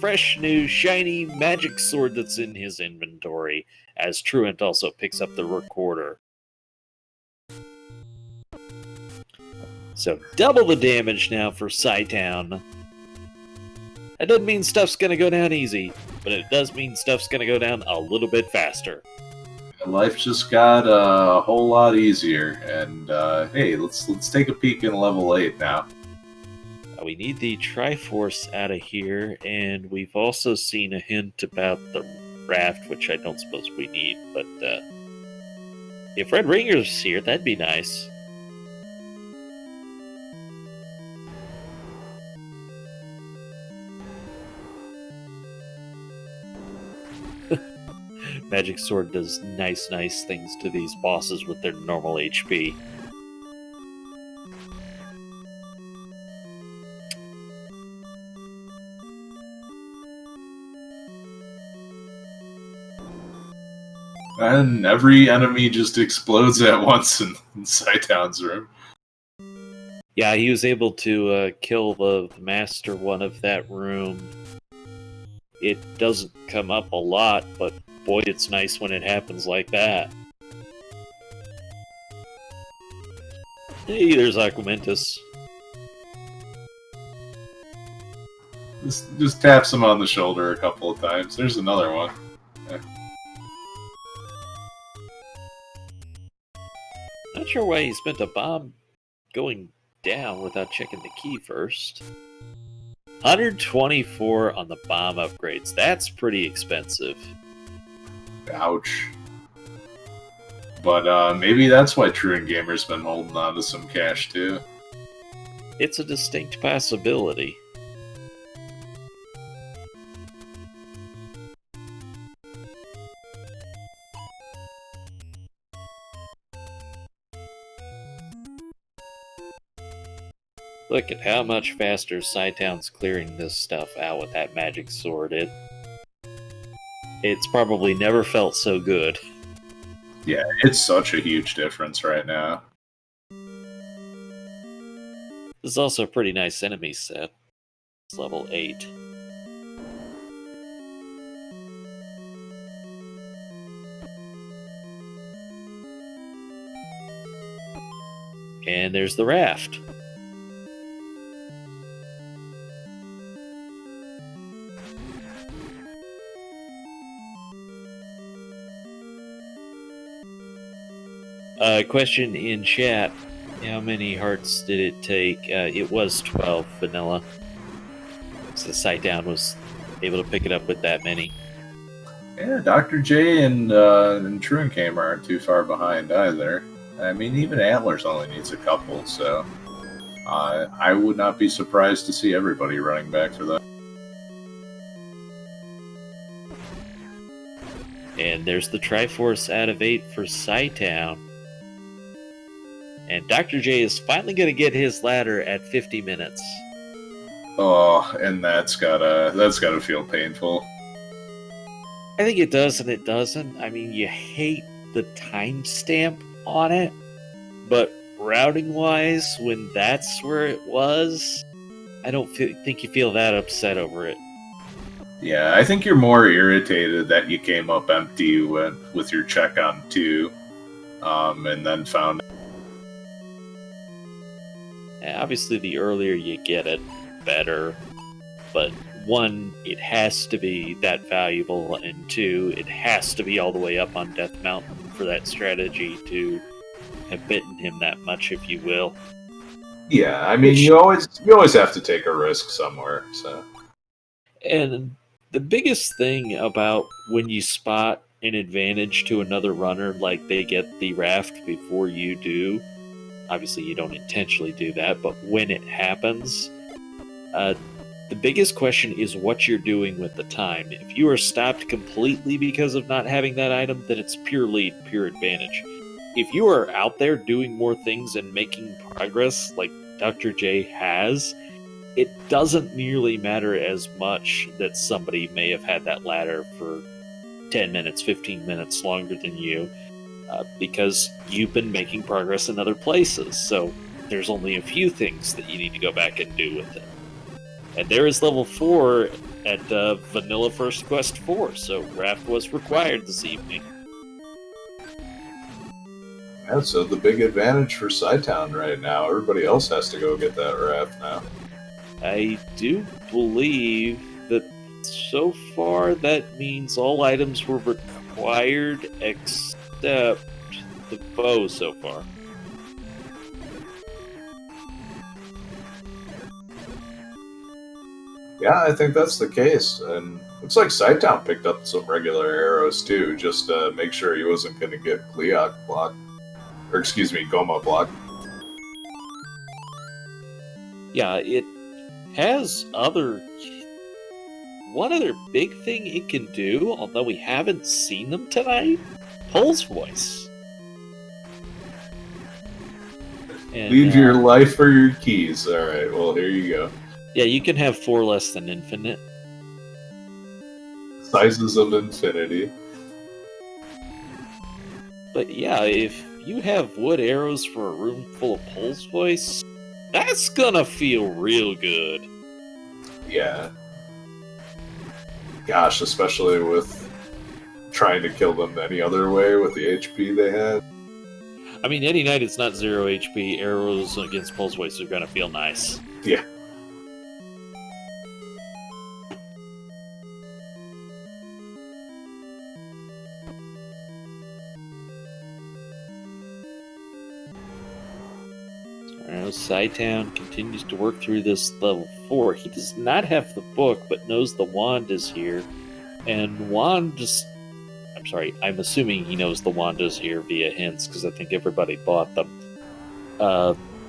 fresh, new, shiny magic sword that's in his inventory, as Truant also picks up the recorder. So double the damage now for Sighttown. That doesn't mean stuff's gonna go down easy, but it does mean stuff's gonna go down a little bit faster. Life just got a whole lot easier, and hey, let's take a peek in level 8 now. We need the Triforce out of here, and we've also seen a hint about the raft, which I don't suppose we need, but if Red Ringer's here, that'd be nice. Magic Sword does nice things to these bosses with their normal HP. And every enemy just explodes at once in Sighttown's room. Yeah, he was able to kill the master one of that room. It doesn't come up a lot, but boy, it's nice when it happens like that. Hey, there's Aquamentus. Just taps him on the shoulder a couple of times. There's another one. Not sure why he spent a bomb going down without checking the key first. 124 on the bomb upgrades. That's pretty expensive. Ouch. But maybe that's why Truant Gamer's been holding on to some cash too. It's a distinct possibility. Look at how much faster Sighttown's clearing this stuff out with that magic sword. It's probably never felt so good. Yeah, it's such a huge difference right now. This is also a pretty nice enemy set. It's level 8. And there's the raft. Question in chat. How many hearts did it take? It was 12 vanilla. So the sight down was able to pick it up with that many. Yeah, Dr. J and Truencame aren't too far behind either. I mean, even Antlers only needs a couple, so I would not be surprised to see everybody running back for that. And there's the Triforce out of 8 for Psytown. And Dr. J is finally going to get his ladder at 50 minutes. Oh, and that's gotta feel painful. I think it does and it doesn't. I mean, you hate the timestamp on it, but routing-wise, when that's where it was, I don't think you feel that upset over it. Yeah, I think you're more irritated that you came up empty with your check on 2, and then found. Obviously, the earlier you get it, better. But 1, it has to be that valuable, and 2, it has to be all the way up on Death Mountain for that strategy to have bitten him that much, if you will. Yeah, I mean, you always have to take a risk somewhere. So, and the biggest thing about when you spot an advantage to another runner, like they get the raft before you do, obviously you don't intentionally do that, but when it happens, the biggest question is what you're doing with the time. If you are stopped completely because of not having that item, then it's pure lead, pure advantage. If you are out there doing more things and making progress, like Dr. J has, it doesn't nearly matter as much that somebody may have had that ladder for 10 minutes, 15 minutes longer than you, because you've been making progress in other places. So there's only a few things that you need to go back and do with it. And there is level 4 at Vanilla First Quest 4, so raft was required this evening. yeah, so the big advantage for Psytown right now, everybody else has to go get that raft now. I do believe that so far that means all items were required except the bow so far. Yeah, I think that's the case. And looks like Psytown picked up some regular arrows too, just to make sure he wasn't going to get Gleok blocked. Or excuse me, Goma blocked. Yeah, it has one other big thing it can do, although we haven't seen them tonight, Pulse Voice. And, Leave your life for your keys. Alright, well, here you go. Yeah, you can have 4 less than infinite. Sizes of infinity. But yeah, if you have wood arrows for a room full of Pulse Voice, that's gonna feel real good. Yeah. Gosh, especially with trying to kill them any other way with the HP they had. I mean, any night it's not 0 HP, arrows against Pulse Voice are gonna feel nice. Yeah. Psytown continues to work through this level 4. He does not have the book, but knows the wand is here. And wand just... I'm sorry, I'm assuming he knows the wand is here via hints, because I think everybody bought them.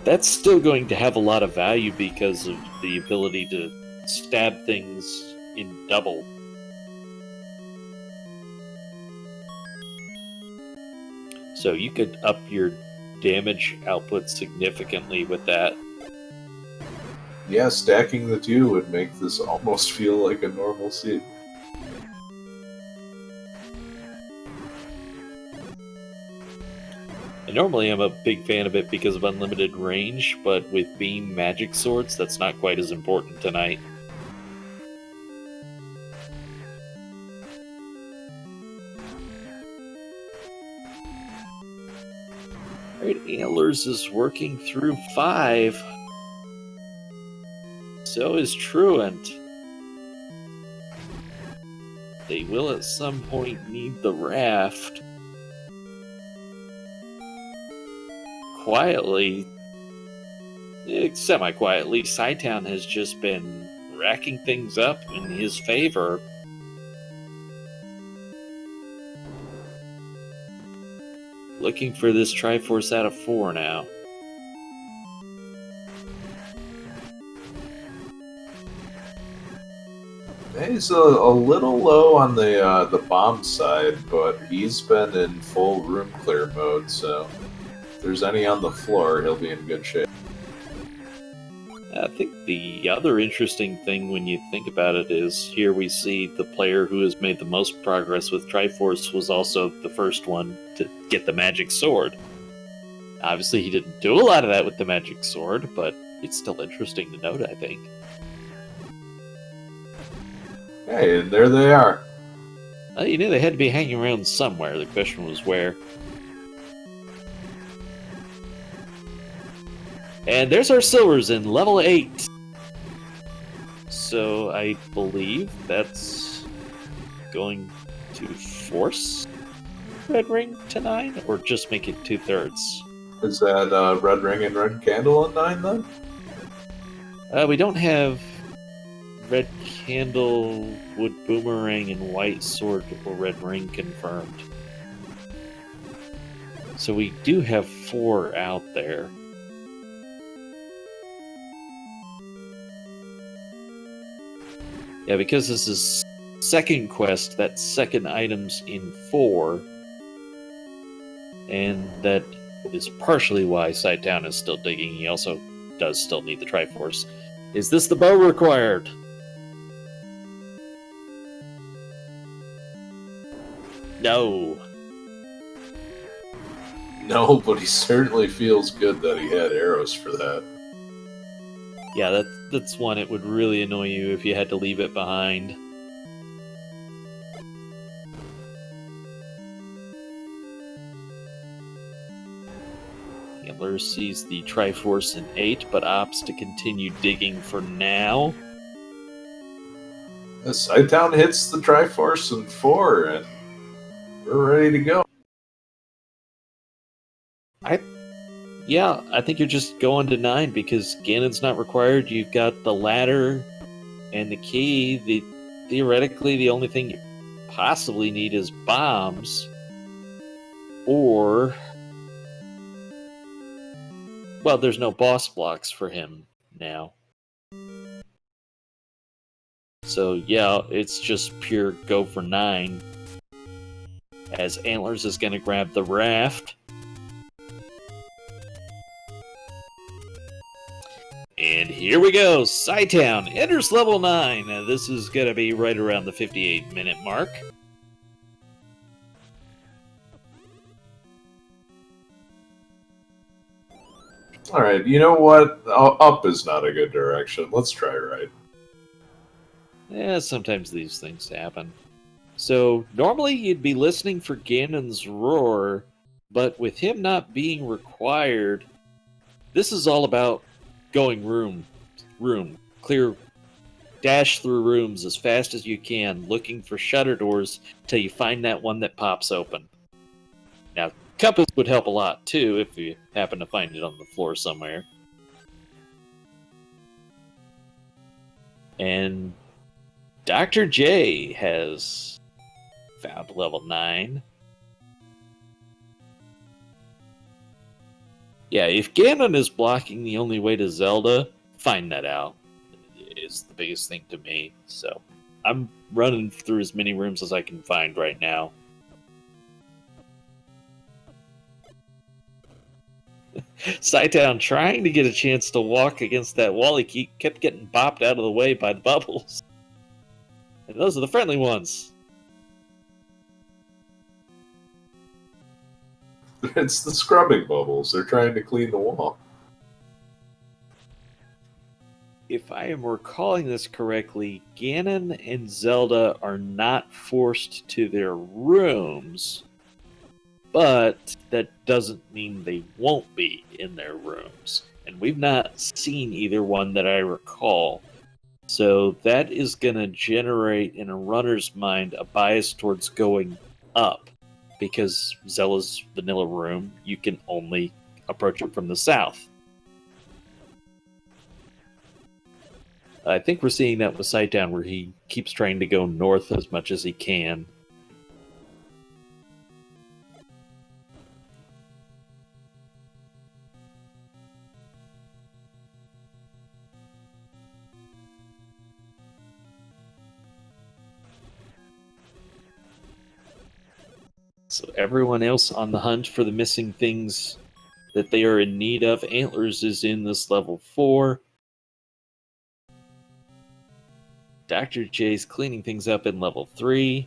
That's still going to have a lot of value because of the ability to stab things in double. So you could up your damage output significantly with that. Yeah, stacking the 2 would make this almost feel like a normal seed. And normally I'm a big fan of it because of unlimited range, but with beam magic swords, that's not quite as important tonight. Alright, Antlers is working through 5. So is Truant. They will at some point need the raft. Quietly, semi-quietly, Sci-Town has just been racking things up in his favor. Looking for this Triforce out of 4 now. He's a little low on the bomb side, but he's been in full room clear mode, so if there's any on the floor, he'll be in good shape. I think the other interesting thing when you think about it is here we see the player who has made the most progress with Triforce was also the first one to get the magic sword. Obviously he didn't do a lot of that with the magic sword, but it's still interesting to note, I think. Hey, and there they are. You knew they had to be hanging around somewhere. The question was where. And there's our silvers in level 8. So I believe that's going to force Red Ring to 9, or just make it 2/3. Is that red ring and red candle at 9 then? We don't have red candle, wood boomerang, and white sword or red ring confirmed. So we do have 4 out there. Yeah, because this is second quest, that second item's in 4. And that is partially why Sci-Town is still digging. He also does still need the Triforce. Is this the bow required? No. No, but he certainly feels good that he had arrows for that. Yeah, that's one it would really annoy you if you had to leave it behind. Antler sees the Triforce in 8, but opts to continue digging for now. The Sci-Town hits the Triforce in 4, and we're ready to go. I think you're just going to 9 because Ganon's not required. You've got the ladder and the key. Theoretically, the only thing you possibly need is bombs. Or... well, there's no boss blocks for him now. So, yeah, it's just pure go for 9. As Antlers is going to grab the raft. And here we go. Sci-Town enters level 9. This is going to be right around the 58-minute mark. Alright, you know what? Up is not a good direction. Let's try right. Yeah, sometimes these things happen. So, normally you'd be listening for Ganon's roar, but with him not being required, this is all about going room, clear, dash through rooms as fast as you can, looking for shutter doors till you find that one that pops open. Now, compass would help a lot too if you happen to find it on the floor somewhere. And Dr. J has found level 9. Yeah, if Ganon is blocking the only way to Zelda, find that out. Is the biggest thing to me. So, I'm running through as many rooms as I can find right now. Sci-Town trying to get a chance to walk against that wall. He kept getting bopped out of the way by the bubbles. And those are the friendly ones. It's the scrubbing bubbles. They're trying to clean the wall. If I am recalling this correctly, Ganon and Zelda are not forced to their rooms, but that doesn't mean they won't be in their rooms. And we've not seen either one that I recall. So that is going to generate in a runner's mind a bias towards going up, because Zella's vanilla room, you can only approach it from the south. I think we're seeing that with Sightdown, where he keeps trying to go north as much as he can. So everyone else on the hunt for the missing things that they are in need of. Antlers is in this level 4. Dr. J's cleaning things up in level 3.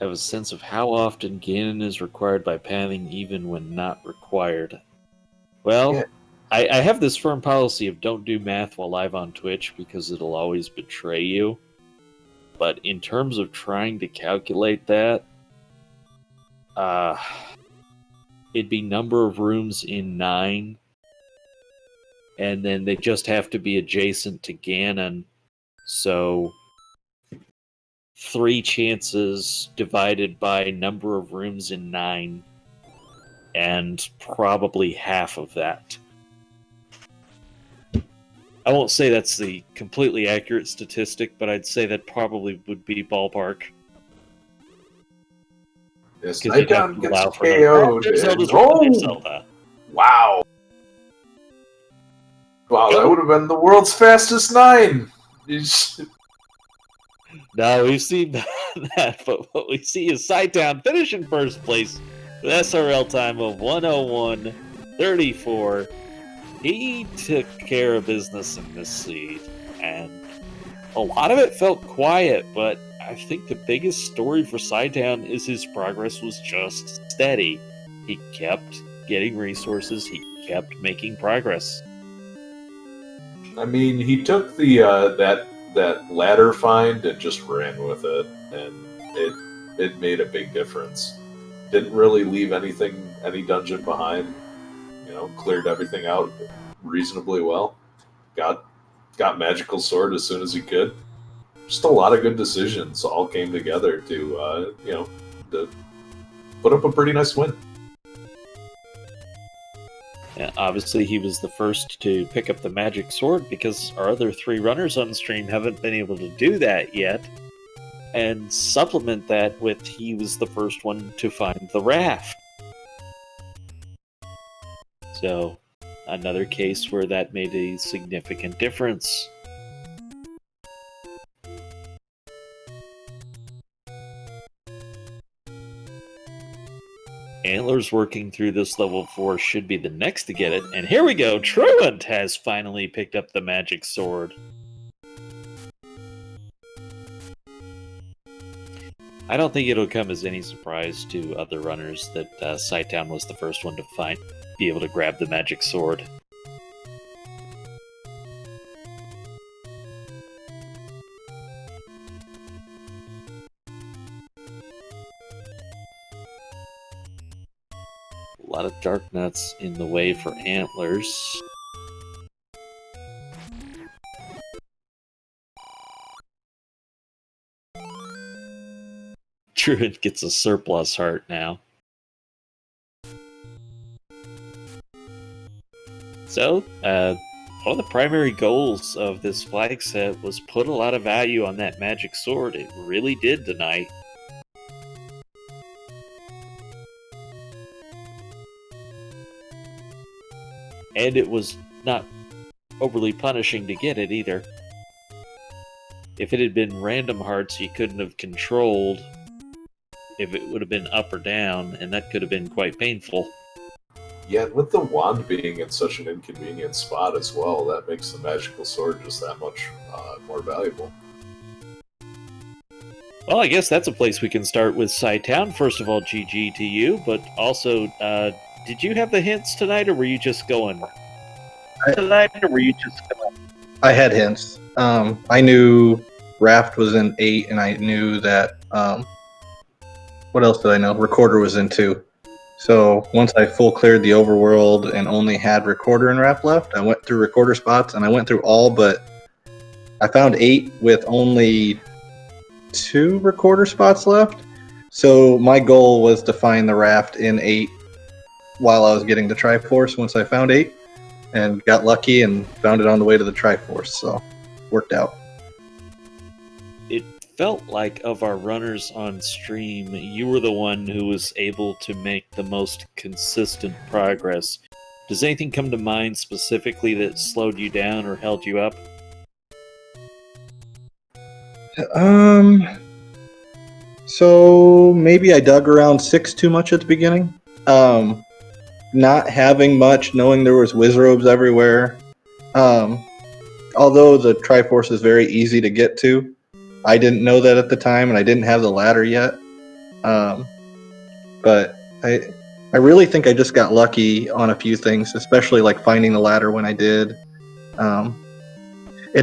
Have a sense of how often Ganon is required by pathing even when not required. Well, yeah. I have this firm policy of don't do math while live on Twitch because it'll always betray you. But in terms of trying to calculate that, it'd be number of rooms in 9, and then they just have to be adjacent to Ganon. So 3 chances divided by number of rooms in 9, and probably half of that. I won't say that's the completely accurate statistic, but I'd say that probably would be ballpark. Yes, Sightdown gets KO'd. Zelda. Wow. Wow, that would have been the world's fastest 9! No, we've seen that, but what we see is Sightdown finish in first place with SRL time of 101.34. He took care of business in this seed, and a lot of it felt quiet, but I think the biggest story for Sightdown is his progress was just steady. He kept getting resources, he kept making progress. I mean, he took the that ladder find and just ran with it, and it made a big difference. Didn't really leave any dungeon behind. Cleared everything out reasonably well. Got magical sword as soon as he could. Just a lot of good decisions all came together to to put up a pretty nice win. Yeah, obviously he was the first to pick up the magic sword because our other 3 runners on stream haven't been able to do that yet. And supplement that with he was the first one to find the raft. So, another case where that made a significant difference. Antlers working through this level 4 should be the next to get it. And here we go, Truant has finally picked up the magic sword. I don't think it'll come as any surprise to other runners that Sightdown was the first one to be able to grab the magic sword. A lot of dark nuts in the way for Antlers. Truant gets a surplus heart now. So, one of the primary goals of this flag set was put a lot of value on that magic sword. It really did tonight. And it was not overly punishing to get it either. If it had been random hearts you couldn't have controlled, if it would have been up or down, and that could have been quite painful. Yeah, with the wand being in such an inconvenient spot as well, that makes the magical sword just that much more valuable. Well, I guess that's a place we can start with Sightdown. First of all, GG to you, but also, did you have the hints tonight, or were you just going? I had hints. I knew Raft was in 8, and I knew that what else did I know? Recorder was in 2. So once I full cleared the overworld and only had Recorder and Wrap left, I went through Recorder spots, and I went through all but I found 8 with only 2 Recorder spots left. So my goal was to find the raft in 8 while I was getting the Triforce once I found 8, and got lucky and found it on the way to the Triforce, so worked out. It felt like of our runners on stream, you were the one who was able to make the most consistent progress. Does anything come to mind specifically that slowed you down or held you up? So maybe I dug around 6 too much at the beginning. Not having much, knowing there was Wizrobes everywhere. Although the Triforce is very easy to get to, I didn't know that at the time, and I didn't have the ladder yet. But I really think I just got lucky on a few things, especially like finding the ladder when I did. And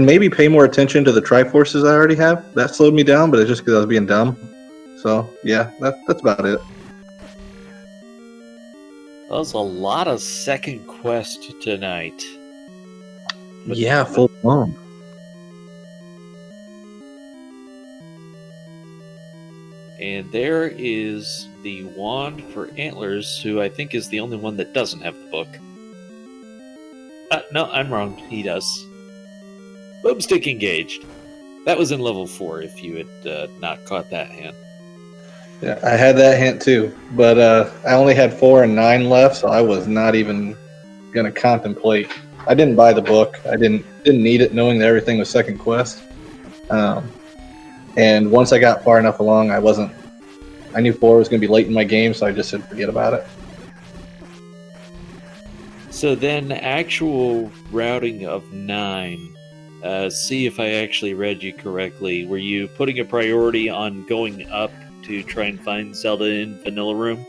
maybe pay more attention to the Triforces I already have. That slowed me down, but it's just because I was being dumb. So yeah, that's about it. That was a lot of second quest tonight. Yeah, full blown. And there is the wand for Antlers, who I think is the only one that doesn't have the book. No, I'm wrong. He does. Boomstick engaged. That was in level 4 if you had not caught that hand. Yeah, I had that hint too, but I only had 4 and 9 left, so I was not even gonna contemplate. I didn't buy the book. I didn't need it, knowing that everything was second quest. And once I got far enough along, I knew 4 was gonna be late in my game, so I just said forget about it. So then, actual routing of 9. See if I actually read you correctly. Were you putting a priority on going up to try and find Zelda in Vanilla Room?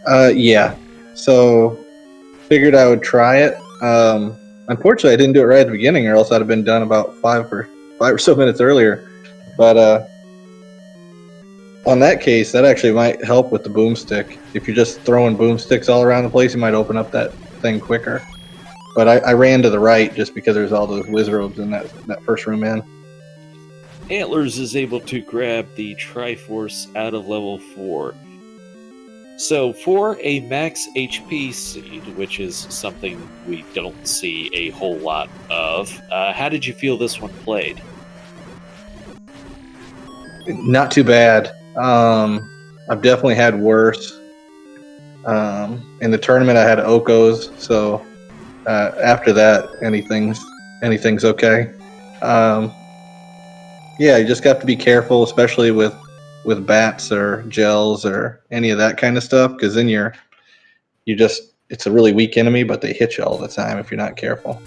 Yeah. So figured I would try it. Unfortunately, I didn't do it right at the beginning, or else I'd have been done about 5 or so minutes earlier. But on that case, that actually might help with the boomstick. If you're just throwing boomsticks all around the place, you might open up that thing quicker. But I ran to the right just because there's all those Wizrobes in that first room in. Antlers is able to grab the Triforce out of level 4. So for a max HP seed, which is something we don't see a whole lot of, how did you feel this one played? Not too bad. I've definitely had worse. In the tournament, I had Okos, so after that, anything's okay. Yeah, you just have to be careful, especially with bats or gels or any of that kind of stuff, because then it's a really weak enemy, but they hit you all the time if you're not careful.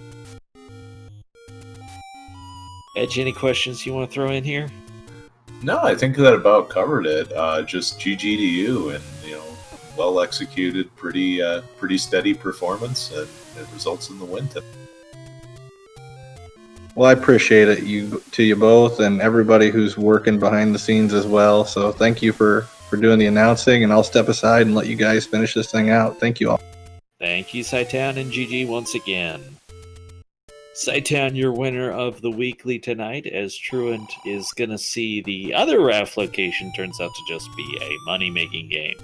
Edge, any questions you want to throw in here? No, I think that about covered it. Just GG to you, and well executed, pretty steady performance, and it results in the win tip. Well, I appreciate it, to you both, and everybody who's working behind the scenes as well. So thank you for doing the announcing, and I'll step aside and let you guys finish this thing out. Thank you all. Thank you, Scytown and GG once again. Scytown, your winner of the weekly tonight, as Truant is going to see the other raft location turns out to just be a money-making game.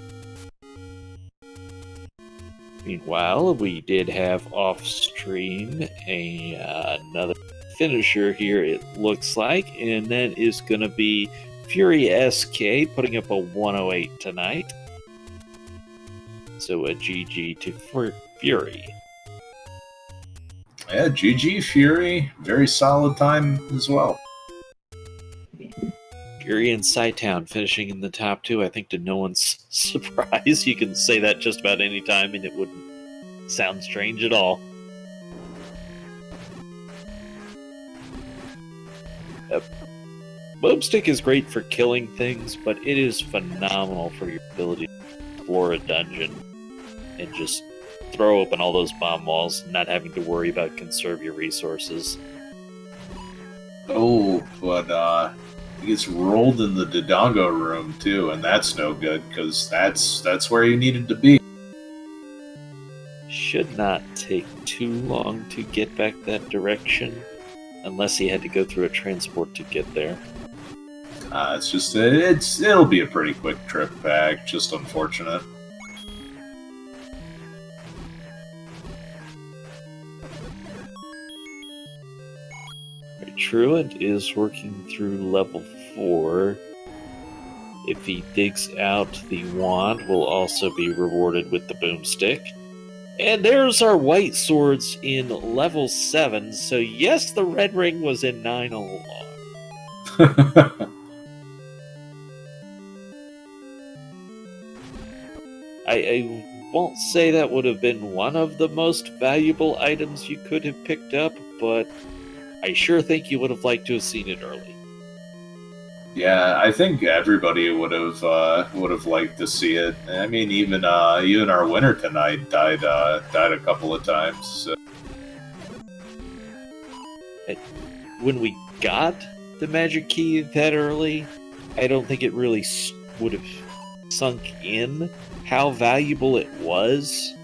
Meanwhile, we did have off-stream another finisher here, it looks like, and that is going to be Fury SK putting up a 108 tonight. So a GG to Fury. Yeah, GG Fury, very solid time as well. Fury and Scytown finishing in the top 2, I think, to no one's surprise. You can say that just about any time and it wouldn't sound strange at all. Boomstick is great for killing things, but it is phenomenal for your ability to explore a dungeon and just throw open all those bomb walls, not having to worry about conserve your resources. Oh, but He gets rolled in the Dodongo room too, and that's no good because that's where he needed to be. Should not take too long to get back that direction, unless he had to go through a transport to get there. It'll be a pretty quick trip back. Just unfortunate. Truant is working through level 4. If he digs out the wand, will also be rewarded with the boomstick. And there's our white swords in level 7, so yes, the red ring was in 9 all along. I won't say that would have been one of the most valuable items you could have picked up, but I sure think you would have liked to have seen it early. Yeah, I think everybody would have liked to see it. I mean, even our winner tonight died a couple of times. So. When we got the magic key that early, I don't think it really would have sunk in how valuable it was.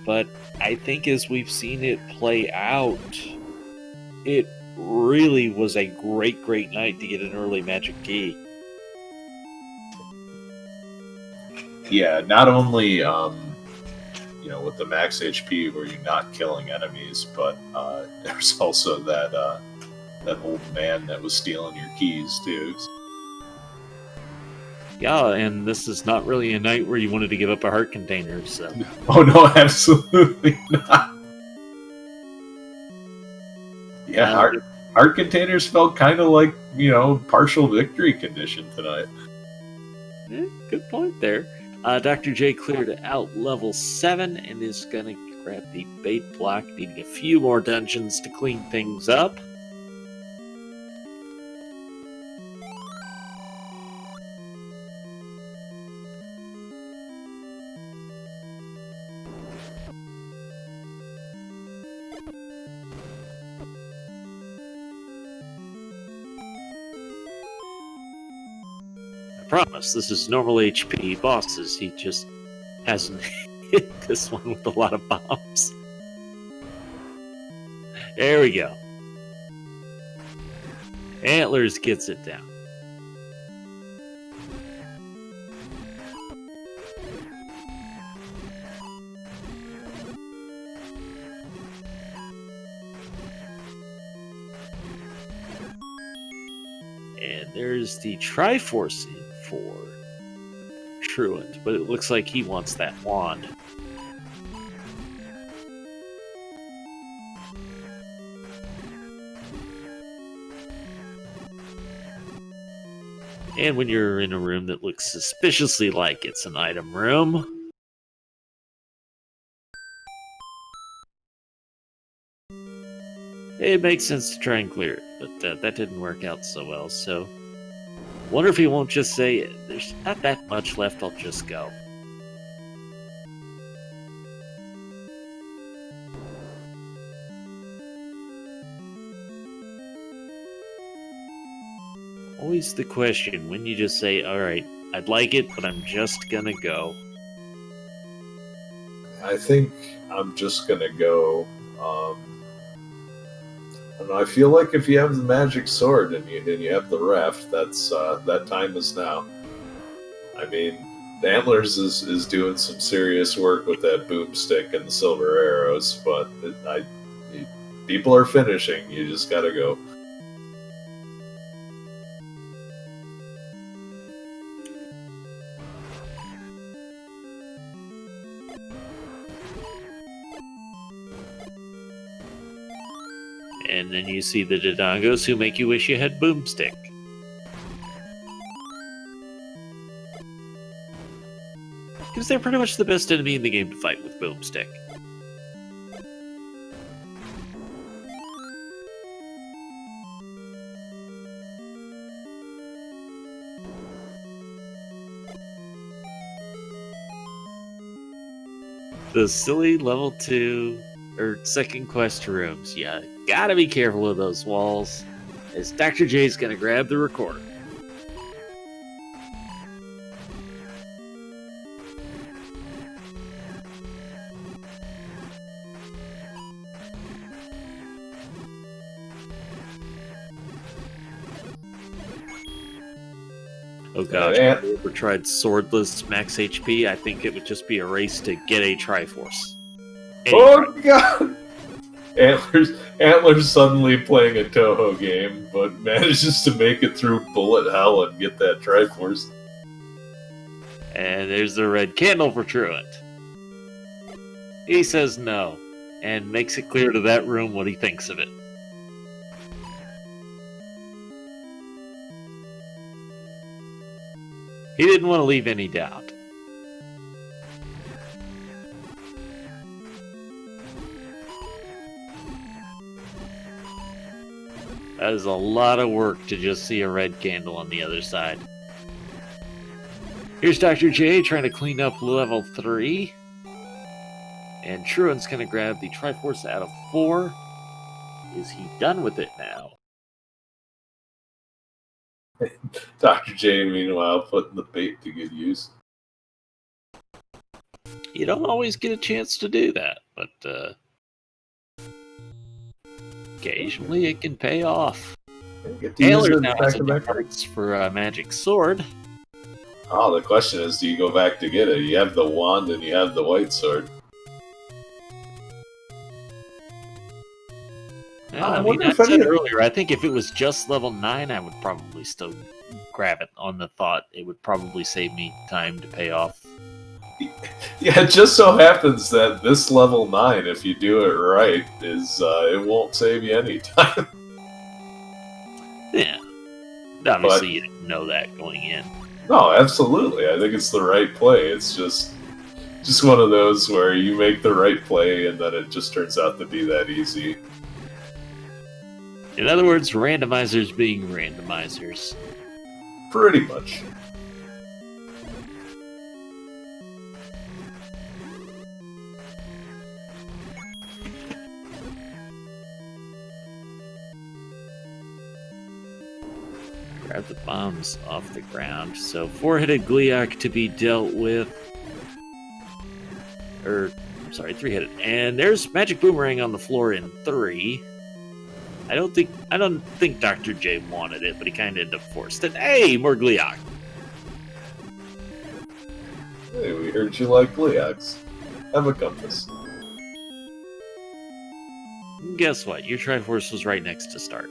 But I think as we've seen it play out, it really was a great night to get an early magic key. Yeah, not only with the max HP where you're not killing enemies, but there's also that old man that was stealing your keys too. Yeah, and this is not really a night where you wanted to give up a heart container, so. Oh no, absolutely not. Yeah, heart containers felt kind of like, partial victory condition tonight. Yeah, good point there. Dr. J cleared out level 7 and is going to grab the bait block, needing a few more dungeons to clean things up. Promise, this is normal HP bosses. He just hasn't hit this one with a lot of bombs. There we go. Antlers gets it down. And there's the Triforce in for Truant, but it looks like he wants that wand. And when you're in a room that looks suspiciously like it's an item room, it makes sense to try and clear it, but that didn't work out so well, so wonder if he won't just say, there's not that much left, I'll just go. Always the question, when you just say, alright, I'd like it, but I'm just gonna go. I think I'm just gonna go. And I feel like if you have the magic sword and you have the ref, that time is now. I mean, the Antlers is doing some serious work with that boomstick and the silver arrows, but people are finishing. You just gotta go. And then you see the Dodongos who make you wish you had Boomstick. Because they're pretty much the best enemy in the game to fight with Boomstick. The silly level 2 or second quest rooms, yeah. Gotta be careful with those walls, as Dr. J's gonna grab the recorder. Oh gosh, Yeah. if we ever tried swordless max HP, I think it would just be a race to get a Triforce. Oh god! Antler's suddenly playing a Toho game, but manages to make it through bullet hell and get that Triforce. And there's the red candle for Truant. He says no, and makes it clear to that room what he thinks of it. He didn't want to leave any doubt. That is a lot of work to just see a red candle on the other side. Here's Dr. J trying to clean up level 3. And Truant's going to grab the Triforce out of 4. Is he done with it now? Dr. J, meanwhile, putting the bait to good use. You don't always get a chance to do that, but occasionally it can pay off. Get to use Taylor it now back has to a back. cards for a magic sword. Oh, the question is, do you go back to get it? You have the wand and you have the white sword. Well, I I mean, wonder I if any said of- earlier, I think if it was just level 9, I would probably still grab it on the thought it would probably save me time to pay off. Yeah, it just so happens that this level 9, if you do it right, is it won't save you any time. Yeah. Obviously, you didn't know that going in. No, absolutely. I think it's the right play. It's just one of those where you make the right play and then it just turns out to be that easy. In other words, randomizers being randomizers. Pretty much. Grab the bombs off the ground. So, four-headed Gliok to be dealt with. Three-headed. And there's Magic Boomerang on the floor in 3. I don't think Dr. J wanted it, but he kind of ended up forced it. Hey, more Gliok. Hey, we heard you like Gleox. Have a compass. Guess what? Your Triforce was right next to start.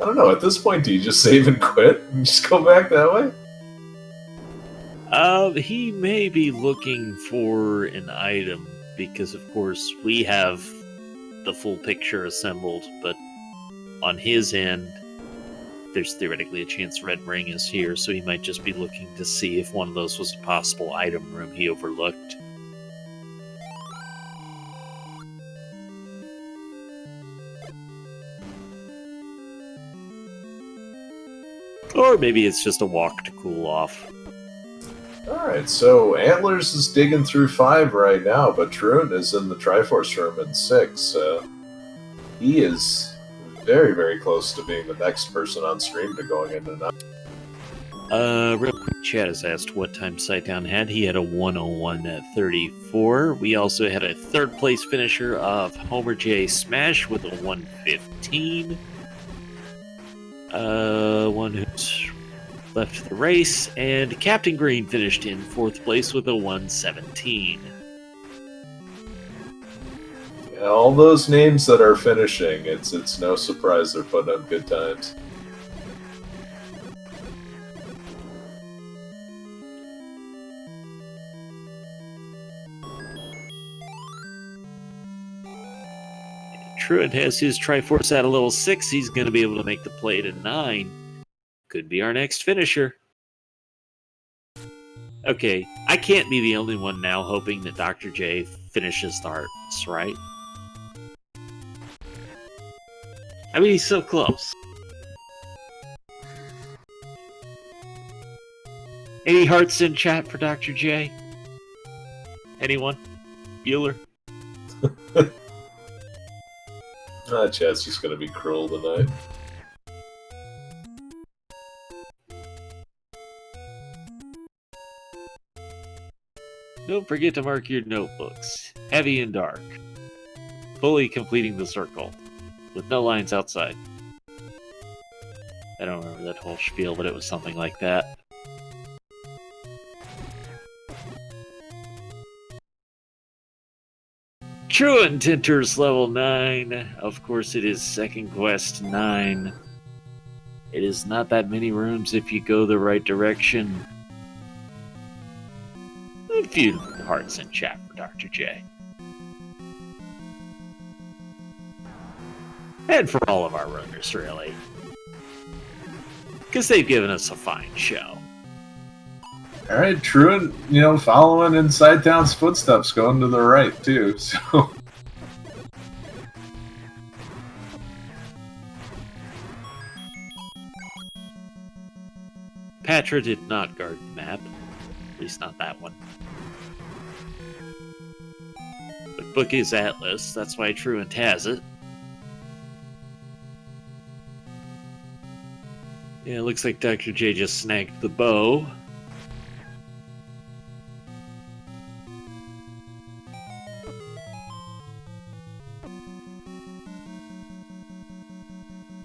I don't know, at this point, do you just save and quit and just go back that way? He may be looking for an item because, of course, we have the full picture assembled, but on his end, there's theoretically a chance Red Ring is here, so he might just be looking to see if one of those was a possible item room he overlooked. Or maybe it's just a walk to cool off. Alright, so Antlers is digging through 5 right now, but Truant is in the Triforce room in 6. He is very, very close to being the next person on stream to going in and out. Real quick, chat has asked what time Sightdown had. He had a 101 at 34. We also had a third place finisher of Homer J Smash with a 115. One who's left the race, and Captain Green finished in 4th place with a 117. Yeah, all those names that are finishing, it's no surprise they're putting up good times. Truant has his Triforce at a level 6. He's going to be able to make the play to 9. Could be our next finisher. Okay, I can't be the only one now hoping that Dr. J finishes the hearts, right? I mean, he's so close. Any hearts in chat for Dr. J? Anyone? Bueller? Chat's just gonna be cruel tonight. Don't forget to mark your notebooks. Heavy and dark. Fully completing the circle. With no lines outside. I don't remember that whole spiel, but it was something like that. Truant enters level 9. Of course, it is second quest 9. It is not that many rooms if you go the right direction. A few hearts in chat for Dr. J. And for all of our runners, really. Because they've given us a fine show. All right, Truant, following in Sidetown's footsteps, going to the right, too, so... Patra did not guard the map. At least not that one. But book is Atlas, that's why Truant has it. Yeah, it looks like Dr. J just snagged the bow.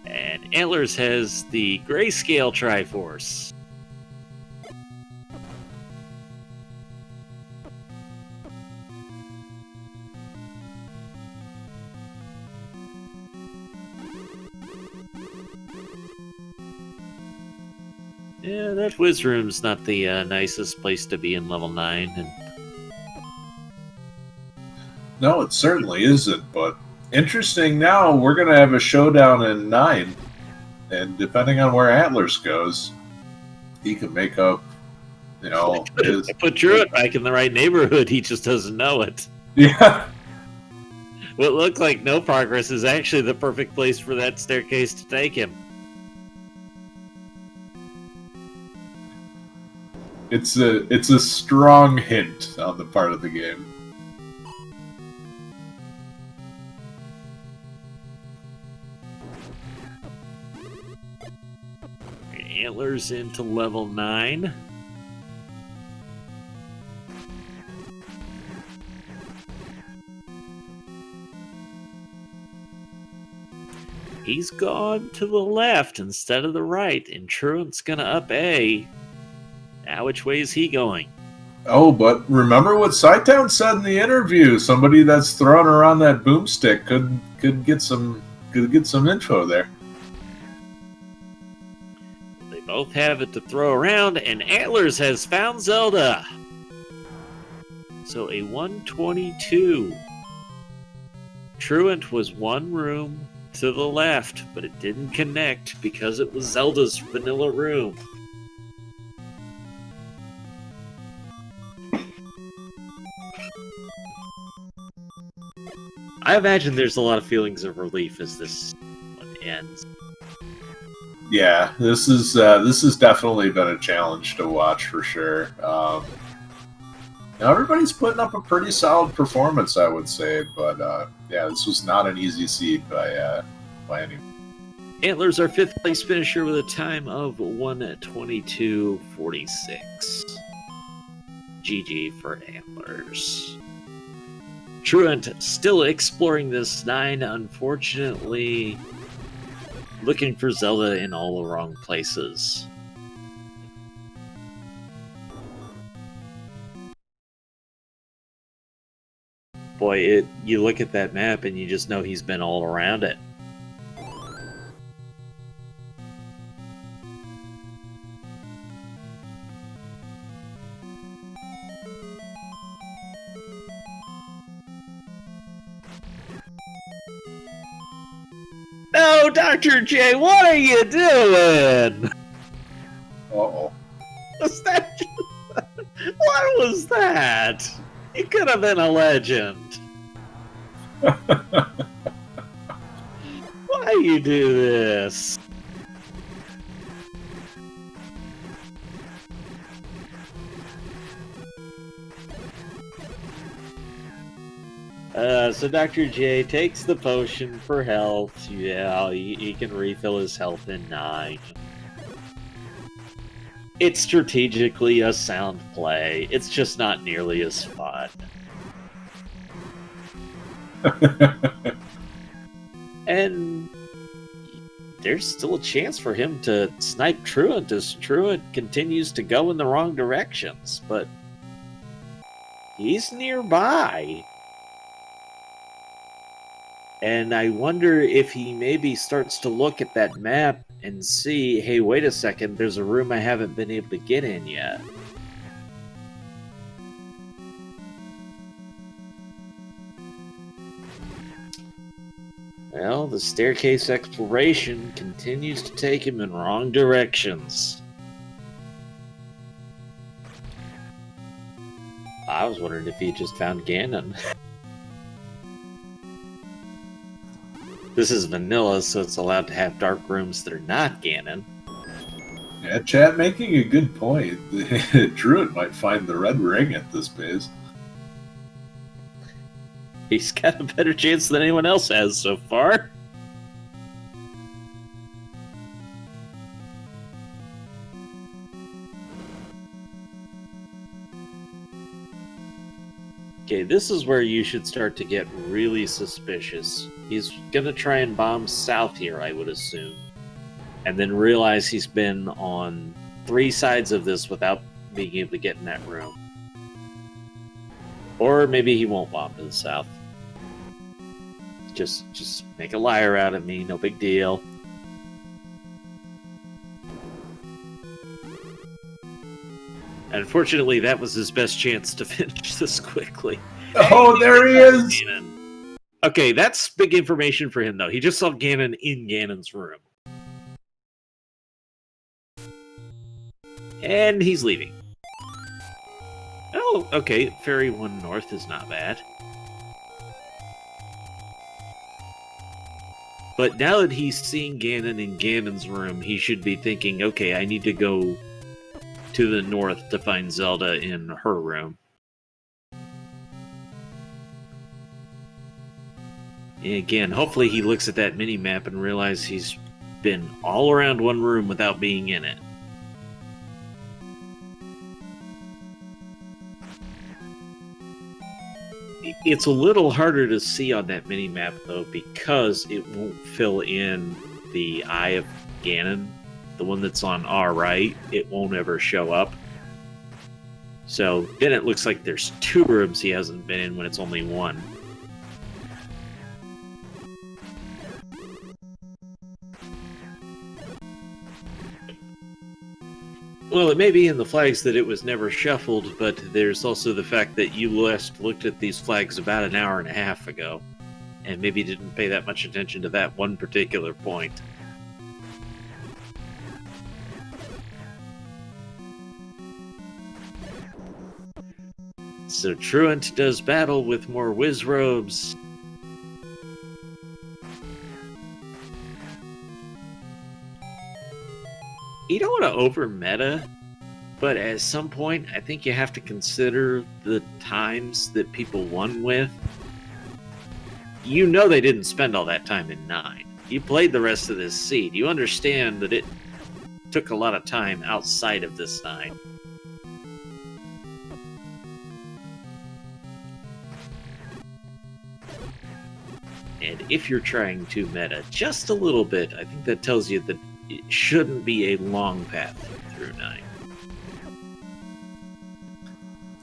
And Antlers has the Grayscale Triforce. Yeah, that Wiz Room's not the nicest place to be in level 9. And No, it certainly isn't, but interesting now, we're going to have a showdown in 9, and depending on where Atlas goes, he can make up, his... I put Truant back in the right neighborhood, he just doesn't know it. Yeah. What looked like no progress is actually the perfect place for that staircase to take him. It's a strong hint on the part of the game. Antlers into level 9. He's gone to the left instead of the right, and Truant's gonna up A. Now which way is he going? Oh, but remember what Sidetown said in the interview. Somebody that's throwing around that boomstick could get some info there. They both have it to throw around, and Antlers has found Zelda. So a 122. Truant was one room to the left, but it didn't connect because it was Zelda's vanilla room. I imagine there's a lot of feelings of relief as this one ends. Yeah, this is definitely been a challenge to watch for sure. Everybody's putting up a pretty solid performance, I would say, but yeah, this was not an easy seed by any. Antlers are 5th place finisher with a time of 1:22:46. GG for Antlers. Truant still exploring this 9, unfortunately looking for Zelda in all the wrong places. Boy, you look at that map and you just know he's been all around it. No, Dr. J, what are you doing? Uh-oh. Was that... What was that? You could have been a legend. Why you do this? So Dr. J takes the potion for health. Yeah, he can refill his health in 9. It's strategically a sound play. It's just not nearly as fun. And there's still a chance for him to snipe Truant as Truant continues to go in the wrong directions, but he's nearby. And I wonder if he maybe starts to look at that map and see, hey, wait a second, there's a room I haven't been able to get in yet. Well, the staircase exploration continues to take him in wrong directions. I was wondering if he just found Ganon. This is vanilla, so it's allowed to have dark rooms that are not Ganon. Yeah, chat making a good point. Druid might find the red ring at this base. He's got a better chance than anyone else has so far. Okay, this is where you should start to get really suspicious. He's gonna try and bomb south here, I would assume. And then realize he's been on 3 sides of this without being able to get in that room. Or maybe he won't bomb to the south. Just make a liar out of me, no big deal. Unfortunately, that was his best chance to finish this quickly. Oh, there he is! Ganon. Okay, that's big information for him, though. He just saw Ganon in Ganon's room. And he's leaving. Oh, okay. Fairy 1 North is not bad. But now that he's seeing Ganon in Ganon's room, he should be thinking, okay, I need to go to the north to find Zelda in her room. Again, hopefully he looks at that mini-map and realizes he's been all around one room without being in it. It's a little harder to see on that mini-map, though, because it won't fill in the Eye of Ganon. The one that's on our right, it won't ever show up. So then it looks like there's 2 rooms he hasn't been in when it's only 1. Well, it may be in the flags that it was never shuffled, but there's also the fact that you last looked at these flags about an hour and a half ago, and maybe didn't pay that much attention to that one particular point. So Truant does battle with more whiz robes. You don't want to over meta, but at some point I think you have to consider the times that people won with. You know they didn't spend all that time in 9. You played the rest of this seed. You understand that it took a lot of time outside of this 9. And if you're trying to meta just a little bit, I think that tells you that it shouldn't be a long path through 9.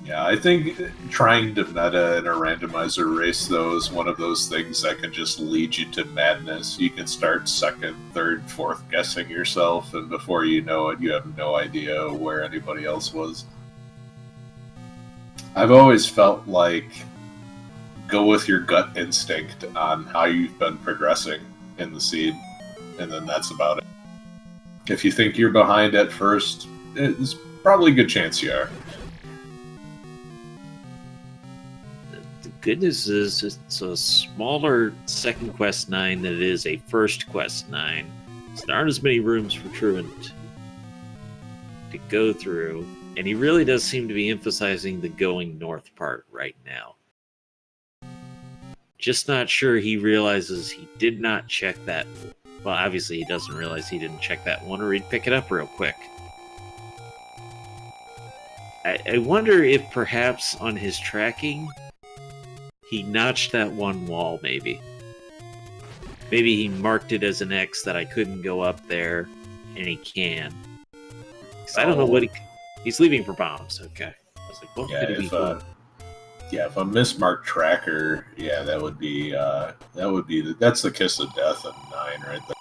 Yeah, I think trying to meta in a randomizer race, though, is one of those things that can just lead you to madness. You can start 2nd, 3rd, 4th guessing yourself, and before you know it, you have no idea where anybody else was. I've always felt like go with your gut instinct on how you've been progressing in the seed, and then that's about it. If you think you're behind at first, it's probably a good chance you are. The good news is it's a smaller second quest 9 than it is a first quest 9. So there aren't as many rooms for Truant to go through, and he really does seem to be emphasizing the going north part right now. Just not sure he realizes he did not check that. Well, obviously he doesn't realize he didn't check that one, or he'd pick it up real quick. I wonder if perhaps on his tracking, he notched that one wall, maybe. Maybe he marked it as an X that I couldn't go up there, and he can. 'Cause I don't know what he's leaving for bombs. Okay. I was like, what Yeah, could he be doing? if a mismarked tracker, yeah, that's the kiss of death at 9 right there.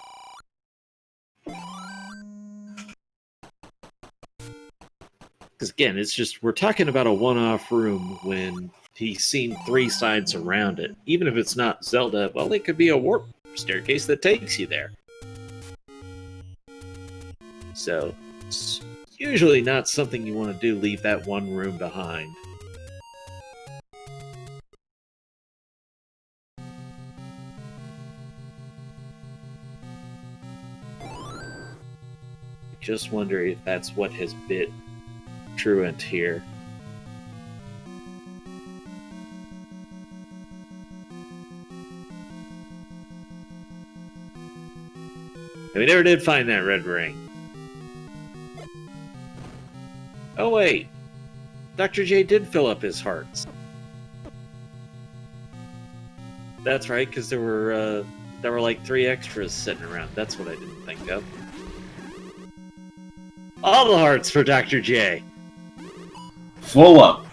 Because again, it's just, we're talking about a one-off room when he's seen 3 sides around it. Even if it's not Zelda, well, it could be a warp staircase that takes you there. So, it's usually not something you want to do, leave that one room behind. Just wonder if that's what has bit Truant here. And we never did find that red ring. Oh wait, Dr. J did fill up his hearts. That's right, because there were like 3 extras sitting around. That's what I didn't think of. All the hearts for Dr. J. Full up.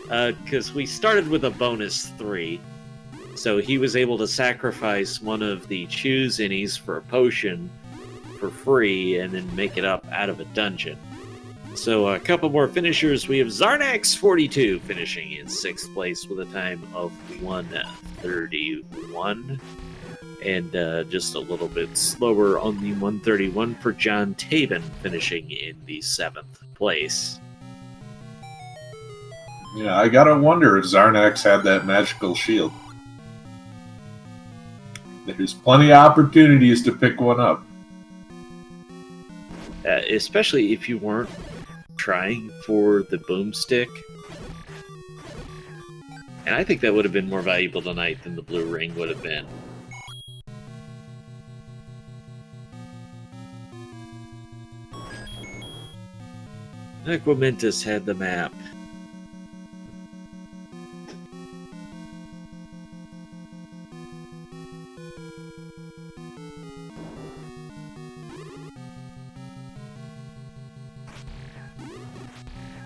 Because we started with a bonus 3. So he was able to sacrifice one of the choose innies for a potion for free and then make it up out of a dungeon. So a couple more finishers. We have Zarnax42 finishing in 6th place with a time of 1:31. And just a little bit slower on the 1:31 for John Tabin finishing in the 7th place. Yeah, I gotta wonder if Zarnax had that magical shield. There's plenty of opportunities to pick one up. Especially if you weren't trying for the boomstick. And I think that would have been more valuable tonight than the blue ring would have been. Aquamentus had the map.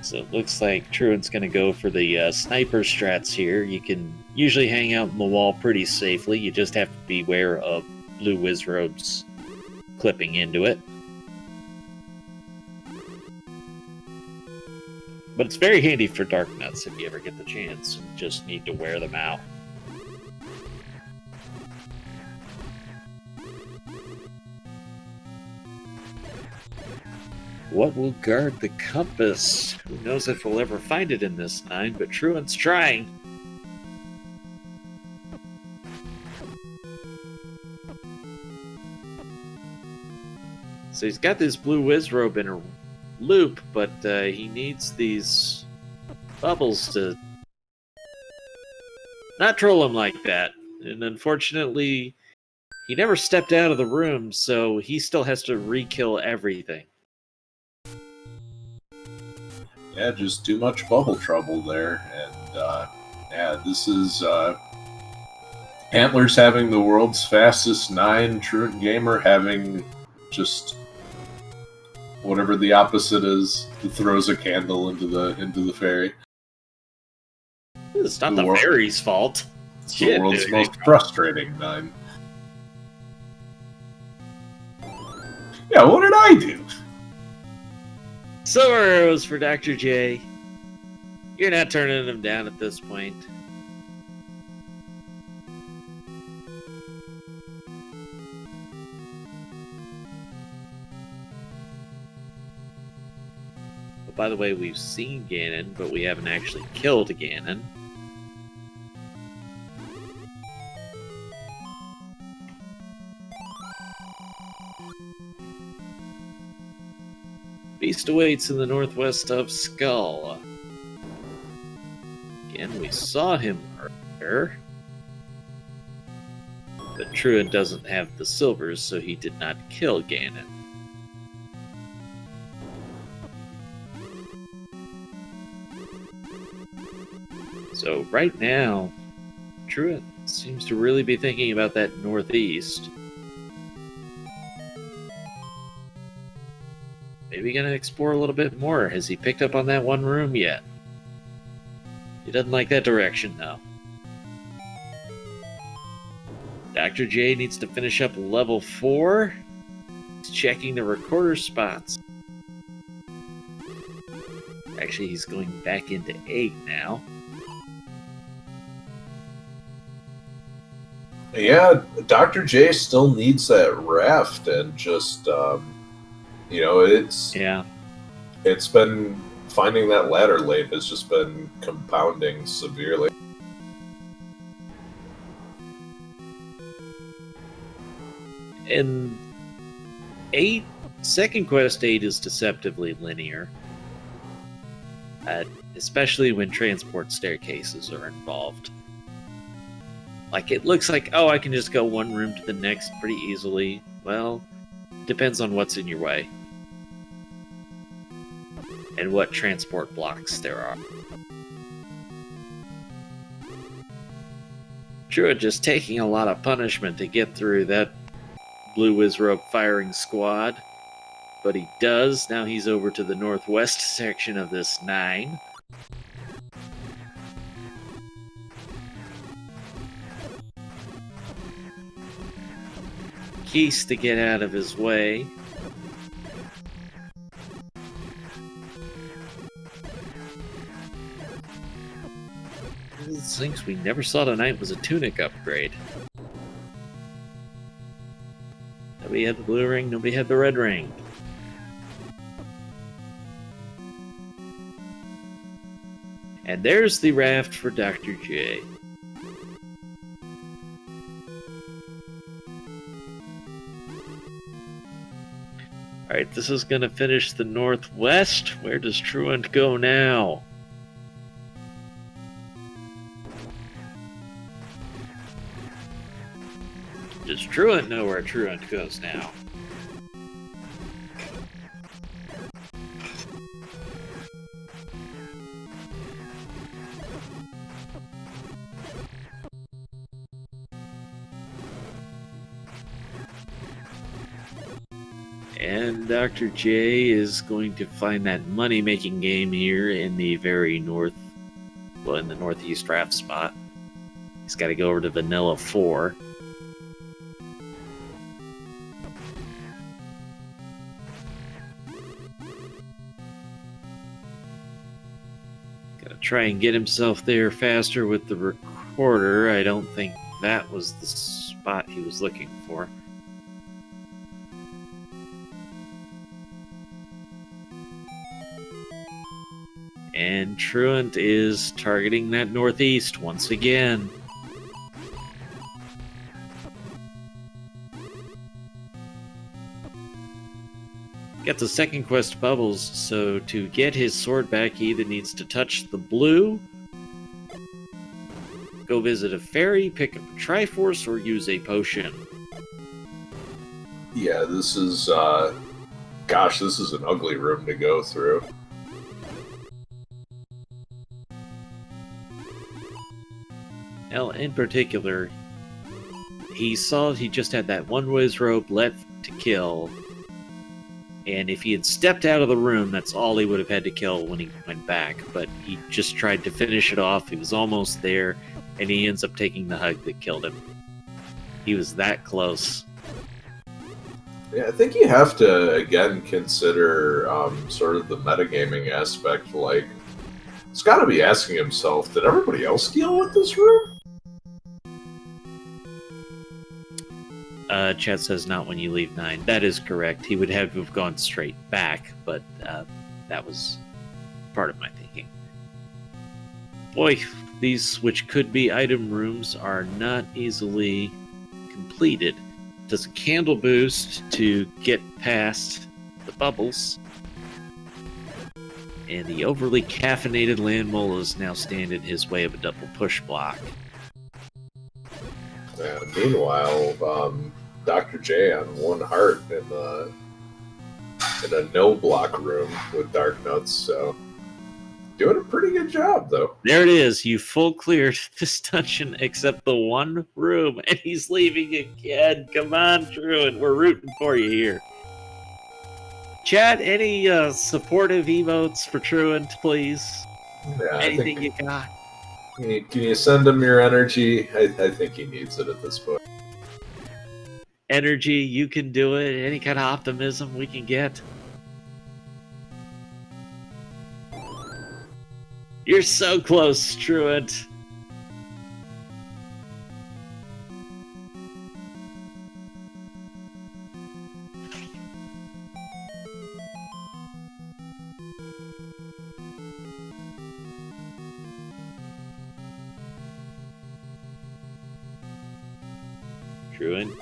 So it looks like Truant's going to go for the sniper strats here. You can usually hang out in the wall pretty safely. You just have to beware of blue wizrobes clipping into it. But it's very handy for dark nuts if you ever get the chance and just need to wear them out. What will guard the compass? Who knows if we'll ever find it in this 9, but Truant's trying. So he's got this blue wizrobe in a loop, but he needs these bubbles to not troll him like that. And unfortunately, he never stepped out of the room, so he still has to re-kill everything. Yeah, just too much bubble trouble there. And yeah, this is Antlers having the world's fastest 9, Truant Gamer having just whatever the opposite is, that throws a candle into the fairy. It's not the fairy's fault. It's the world's most frustrating 9. Yeah, what did I do? Silver arrows for Dr. J. You're not turning them down at this point. But by the way, we've seen Ganon, but we haven't actually killed Ganon. Beast awaits in the northwest of Skull. Again, we saw him earlier. But Truant doesn't have the silvers, so he did not kill Ganon. So right now, Truant Seems to really be thinking about that northeast. Maybe gonna explore a little bit more. Has he picked up on that one room yet? He doesn't like that direction, though. Dr. J needs to finish up level 4. He's checking the recorder spots. Actually, he's going back into 8 now. Yeah, Dr. J still needs that raft, and just it's been finding that ladder late has just been compounding severely. And 8, second quest 8 is deceptively linear. Especially when transport staircases are involved. Like, it looks like, oh, I can just go one room to the next pretty easily. Well, depends on what's in your way. And what transport blocks there are. Druid just taking a lot of punishment to get through that blue Wizrobe firing squad. But he does. Now he's over to the northwest section of this 9. Keys to get out of his way. One of the things we never saw tonight was a tunic upgrade. Nobody had the blue ring, nobody had the red ring. And there's the raft for Dr. J. Alright, this is going to finish the northwest. Where does Truant go now? Does Truant know where Truant goes now? And Dr. J is going to find that money-making game here in the very north, well, in the northeast draft spot. He's got to go over to Vanilla 4. Got to try and get himself there faster with the recorder. I don't think that was the spot he was looking for. And Truant is targeting that northeast once again. Got the second quest bubbles, so to get his sword back, he either needs to touch the blue, go visit a fairy, pick up a Triforce, or use a potion. Yeah, this is, this is an ugly room to go through. Well, in particular, he saw he just had that one Wizrobe left to kill, and if he had stepped out of the room, that's all he would have had to kill when he went back, but he just tried to finish it off. He was almost there, and he ends up taking the hug that killed him. He was that close. Yeah, I think you have to, again, consider sort of the metagaming aspect. Like, he's got to be asking himself, did everybody else deal with this room? Chat says not when you leave 9. That is correct. He would have to have gone straight back, but that was part of my thinking. Boy, these, which could be item rooms, are not easily completed. Does a candle boost to get past the bubbles. And the overly caffeinated land mole is now standing in his way of a double push block. Meanwhile, Dr. J on 1 heart in a no block room with Dark Nuts, so Doing a pretty good job, though. There it is. You full cleared this dungeon except the one room, and he's leaving again. Come on, Truant. We're rooting for you here. Chat, any supportive emotes for Truant, please? Yeah, Anything you got? Can you send him your energy? I think he needs it at this point. Energy, you can do it. Any kind of optimism we can get. You're so close, Truant. Truant,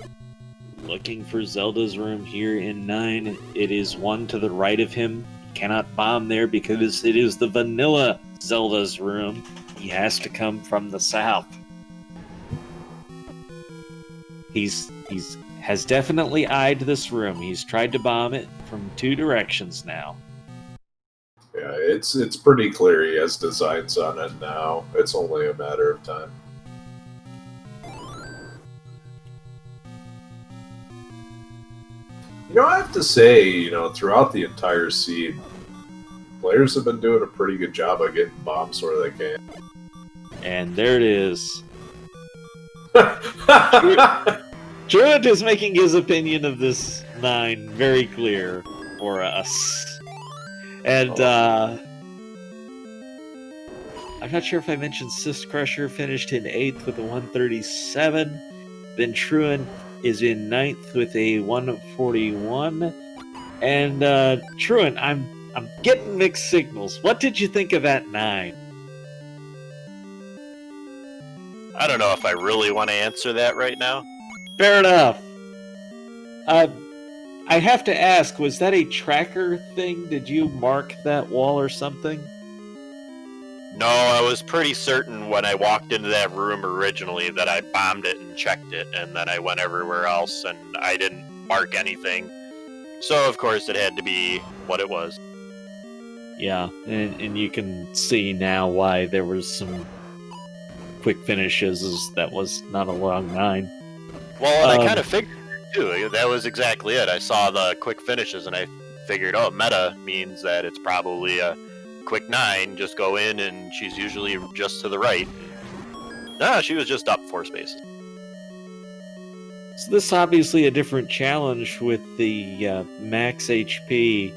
looking for Zelda's room here in 9. It is one to the right of him. Cannot bomb there because it is the vanilla Zelda's room. He has to come from the south. He's has definitely eyed this room. He's tried to bomb it from 2 directions now. Yeah, it's pretty clear he has designs on it now. It's only a matter of time. I have to say, throughout the entire seed, players have been doing a pretty good job of getting bombs where they can. And there it is. Druid is making his opinion of this 9 very clear for us. And I'm not sure if I mentioned Cyst Crusher finished in 8th with a 137. Then Truant is in 9th with a 141. And Truant, I'm getting mixed signals. What did you think of that 9? I don't know if I really want to answer that right now. Fair enough. I have to ask, was that a tracker thing? Did you mark that wall or something? No, I was pretty certain when I walked into that room originally that I bombed it and checked it, and then I went everywhere else and I didn't mark anything. So, of course, it had to be what it was. Yeah, and you can see now why there was some quick finishes. That was not a long 9. Well, and I kind of figured it too. That was exactly it. I saw the quick finishes and I figured, oh, meta means that it's probably a quick 9. Just go in and she's usually just to the right. No, she was just up 4 spaces. So this is obviously a different challenge with the max HP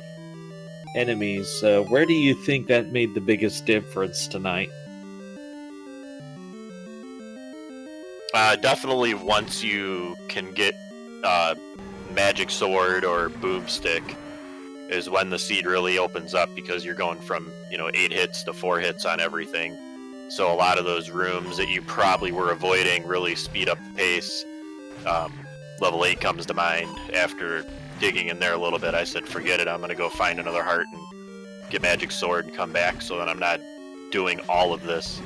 enemies. Where do you think that made the biggest difference tonight? Definitely once you can get Magic Sword or Boomstick is when the seed really opens up, because you're going from 8 hits to 4 hits on everything. So a lot of those rooms that you probably were avoiding really speed up the pace. Level 8 comes to mind. After digging in there a little bit, I said, forget it, I'm going to go find another heart and get Magic Sword and come back so that I'm not doing all of this.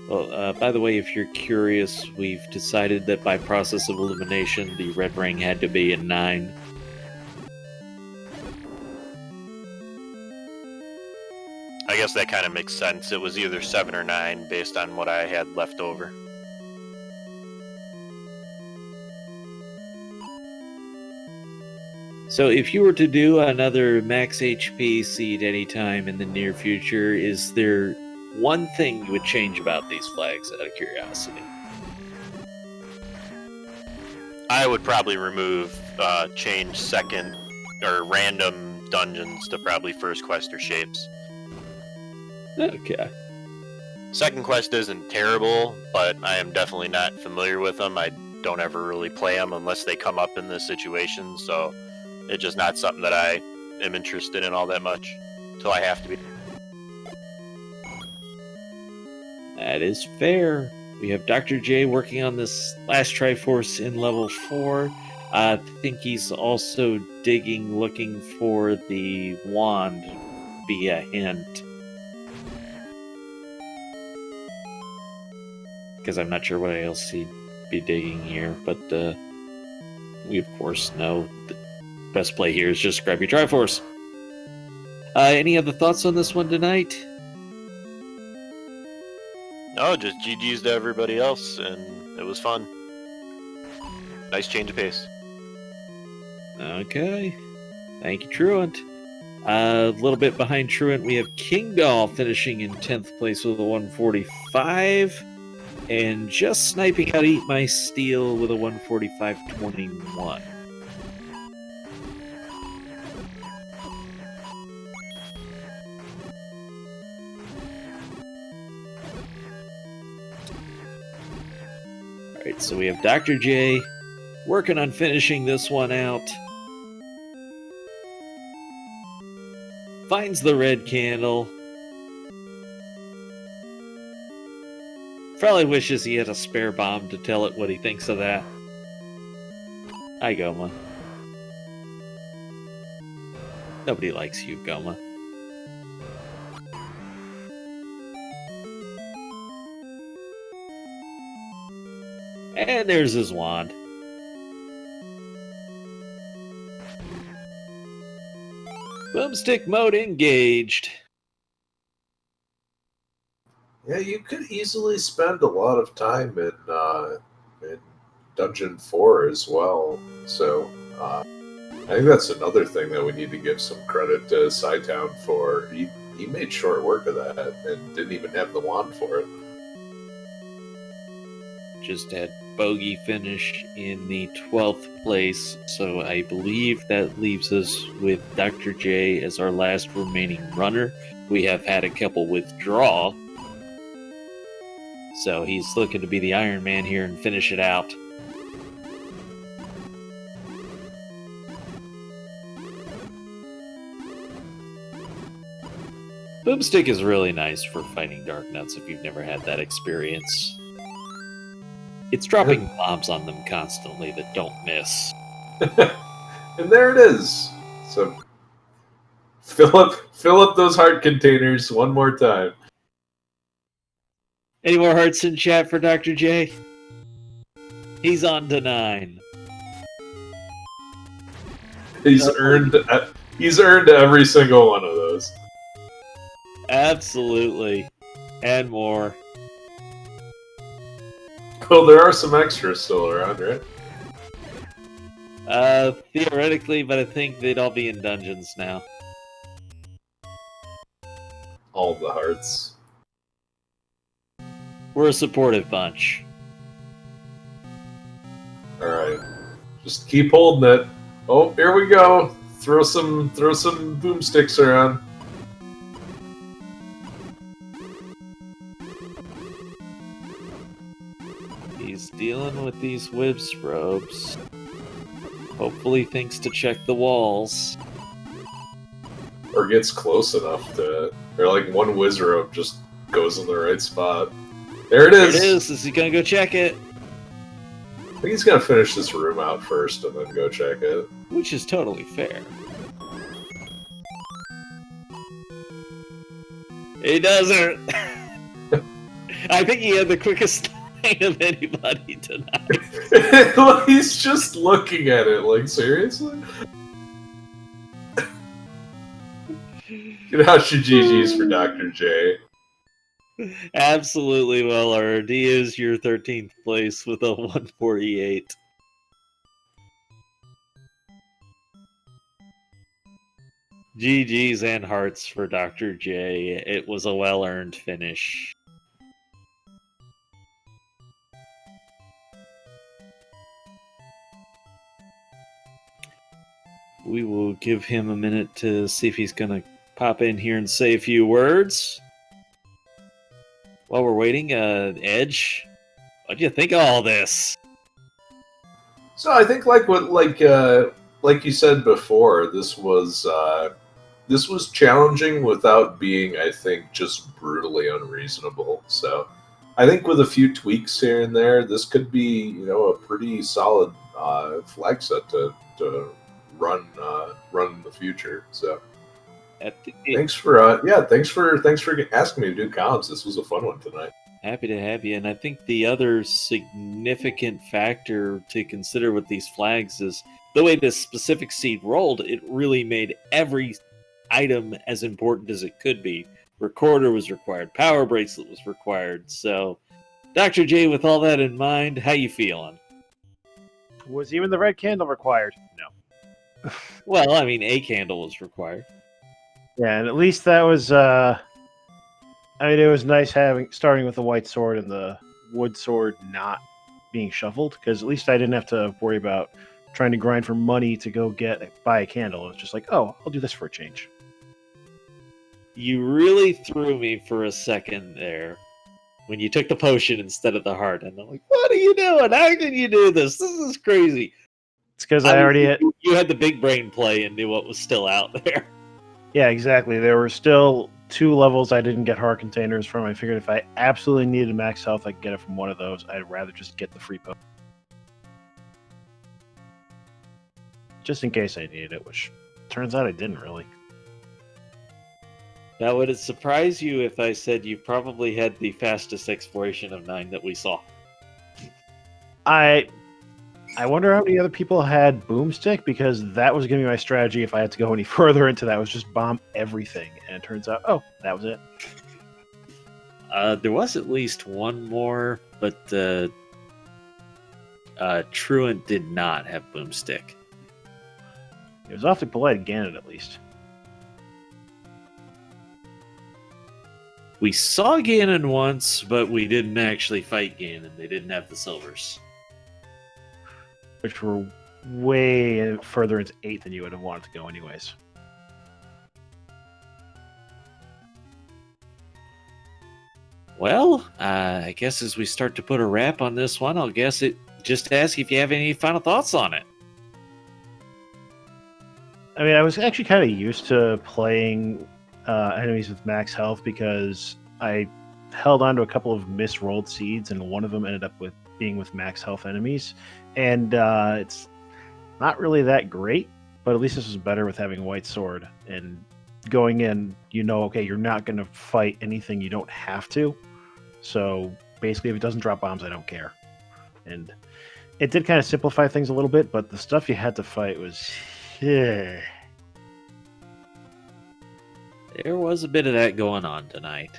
Well, by the way, if you're curious, we've decided that by process of elimination, the red ring had to be in 9. I guess that kind of makes sense. It was either 7 or 9 based on what I had left over. So if you were to do another max HP seed anytime in the near future, is there one thing you would change about these flags out of curiosity? I would probably remove change second or random dungeons to probably first quest or shapes. Okay. Second quest isn't terrible, but I am definitely not familiar with them. I don't ever really play them unless they come up in this situation, so it's just not something that I am interested in all that much until I have to be. That is fair. We have Dr. J working on this last Triforce in level 4. I think he's also digging, looking for the wand via hint. Because I'm not sure what else he'd be digging here, but we of course know the best play here is just grab your Triforce. Any other thoughts on this one tonight? No, just GG's to everybody else, and it was fun. Nice change of pace. Okay. Thank you, Truant. A little bit behind Truant, we have King Doll finishing in 10th place with a 145. And just sniping out Eat My Steel with a 145.21. Alright, so we have Dr. J working on finishing this one out. Finds the red candle. Probably wishes he had a spare bomb to tell it what he thinks of that. Hi, Goma. Nobody likes you, Goma. And there's his wand. Boomstick mode engaged. Yeah, you could easily spend a lot of time in Dungeon 4 as well. So I think that's another thing that we need to give some credit to Scytown for. He made short work of that and didn't even have the wand for it. Just had Bogey finish in the 12th place, so I believe that leaves us with Dr. J as our last remaining runner. We have had a couple withdraw, so he's looking to be the Iron Man here and finish it out. Boomstick is really nice for fighting Dark Nuts if you've never had that experience. It's dropping bombs on them constantly that don't miss. And there it is. So fill up those heart containers one more time. Any more hearts in chat for Dr. J? He's on to 9. He's earned every single one of those. Absolutely. And more. Well, there are some extras still around, right? Theoretically, but I think they'd all be in dungeons now. All the hearts. We're a supportive bunch. Alright. Just keep holding it. Oh, here we go. Throw some boomsticks around. He's dealing with these Wibsprobes. Hopefully thinks to check the walls. Or gets close enough to... Or like one Wizrobe just goes in the right spot. There it is! There it is! Is he gonna go check it? I think he's gonna finish this room out first and then go check it. Which is totally fair. He doesn't! I think he had the quickest line of anybody tonight. Well, he's just looking at it, like, seriously? Get out your GG's for Dr. J. Absolutely well earned. He is your 13th place with a 148. GG's and hearts for Dr. J. It was a well-earned finish. We will give him a minute to see if he's going to pop in here and say a few words. While we're waiting, Edge, what do you think of all this? So I think, like you said before, this was challenging without being, I think, just brutally unreasonable. So I think with a few tweaks here and there, this could be, a pretty solid flag set to run in the future. So thanks for asking me to do comms. This was a fun one tonight. Happy to have you. And I think the other significant factor to consider with these flags is the way this specific seed rolled. It really made every item as important as it could be. Recorder was required. Power bracelet was required. So, Dr. J, with all that in mind, how you feeling? Was even the red candle required? No. Well, I mean, a candle was required. Yeah, and at least that was. I mean, it was nice starting with the white sword and the wood sword not being shuffled, because at least I didn't have to worry about trying to grind for money to go buy a candle. It was just like, oh, I'll do this for a change. You really threw me for a second there when you took the potion instead of the heart. And I'm like, what are you doing? How can you do this? This is crazy. It's because I already had... You had the big brain play and knew what was still out there. Yeah, exactly. There were still 2 levels I didn't get heart containers from. I figured if I absolutely needed max health, I could get it from one of those. I'd rather just get the free potion. Just in case I needed it, which turns out I didn't really. Now, would it surprise you if I said you probably had the fastest exploration of 9 that we saw? I wonder how many other people had boomstick, because that was going to be my strategy if I had to go any further into that, was just bomb everything. And it turns out, oh, that was it. There was at least one more, but Truant did not have boomstick. It was awfully polite to Ganon, at least. We saw Ganon once, but we didn't actually fight Ganon. They didn't have the silvers. Which were way further into 8 than you would have wanted to go anyways. Well, I guess as we start to put a wrap on this one, I'll just ask if you have any final thoughts on it. I mean, I was actually kind of used to playing enemies with max health, because I held on to a couple of misrolled seeds, and one of them ended up being with max health enemies. And it's not really that great, but at least this was better with having a white sword. And going in, okay, you're not going to fight anything you don't have to. So basically, if it doesn't drop bombs, I don't care. And it did kind of simplify things a little bit, but the stuff you had to fight was... There was a bit of that going on tonight.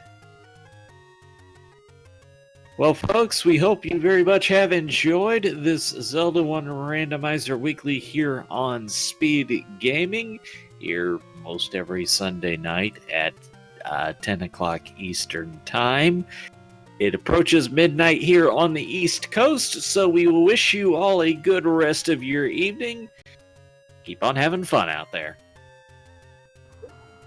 Well, folks, we hope you very much have enjoyed this Zelda 1 Randomizer Weekly here on Speed Gaming, here most every Sunday night at 10 o'clock Eastern Time. It approaches midnight here on the East Coast, so we will wish you all a good rest of your evening. Keep on having fun out there.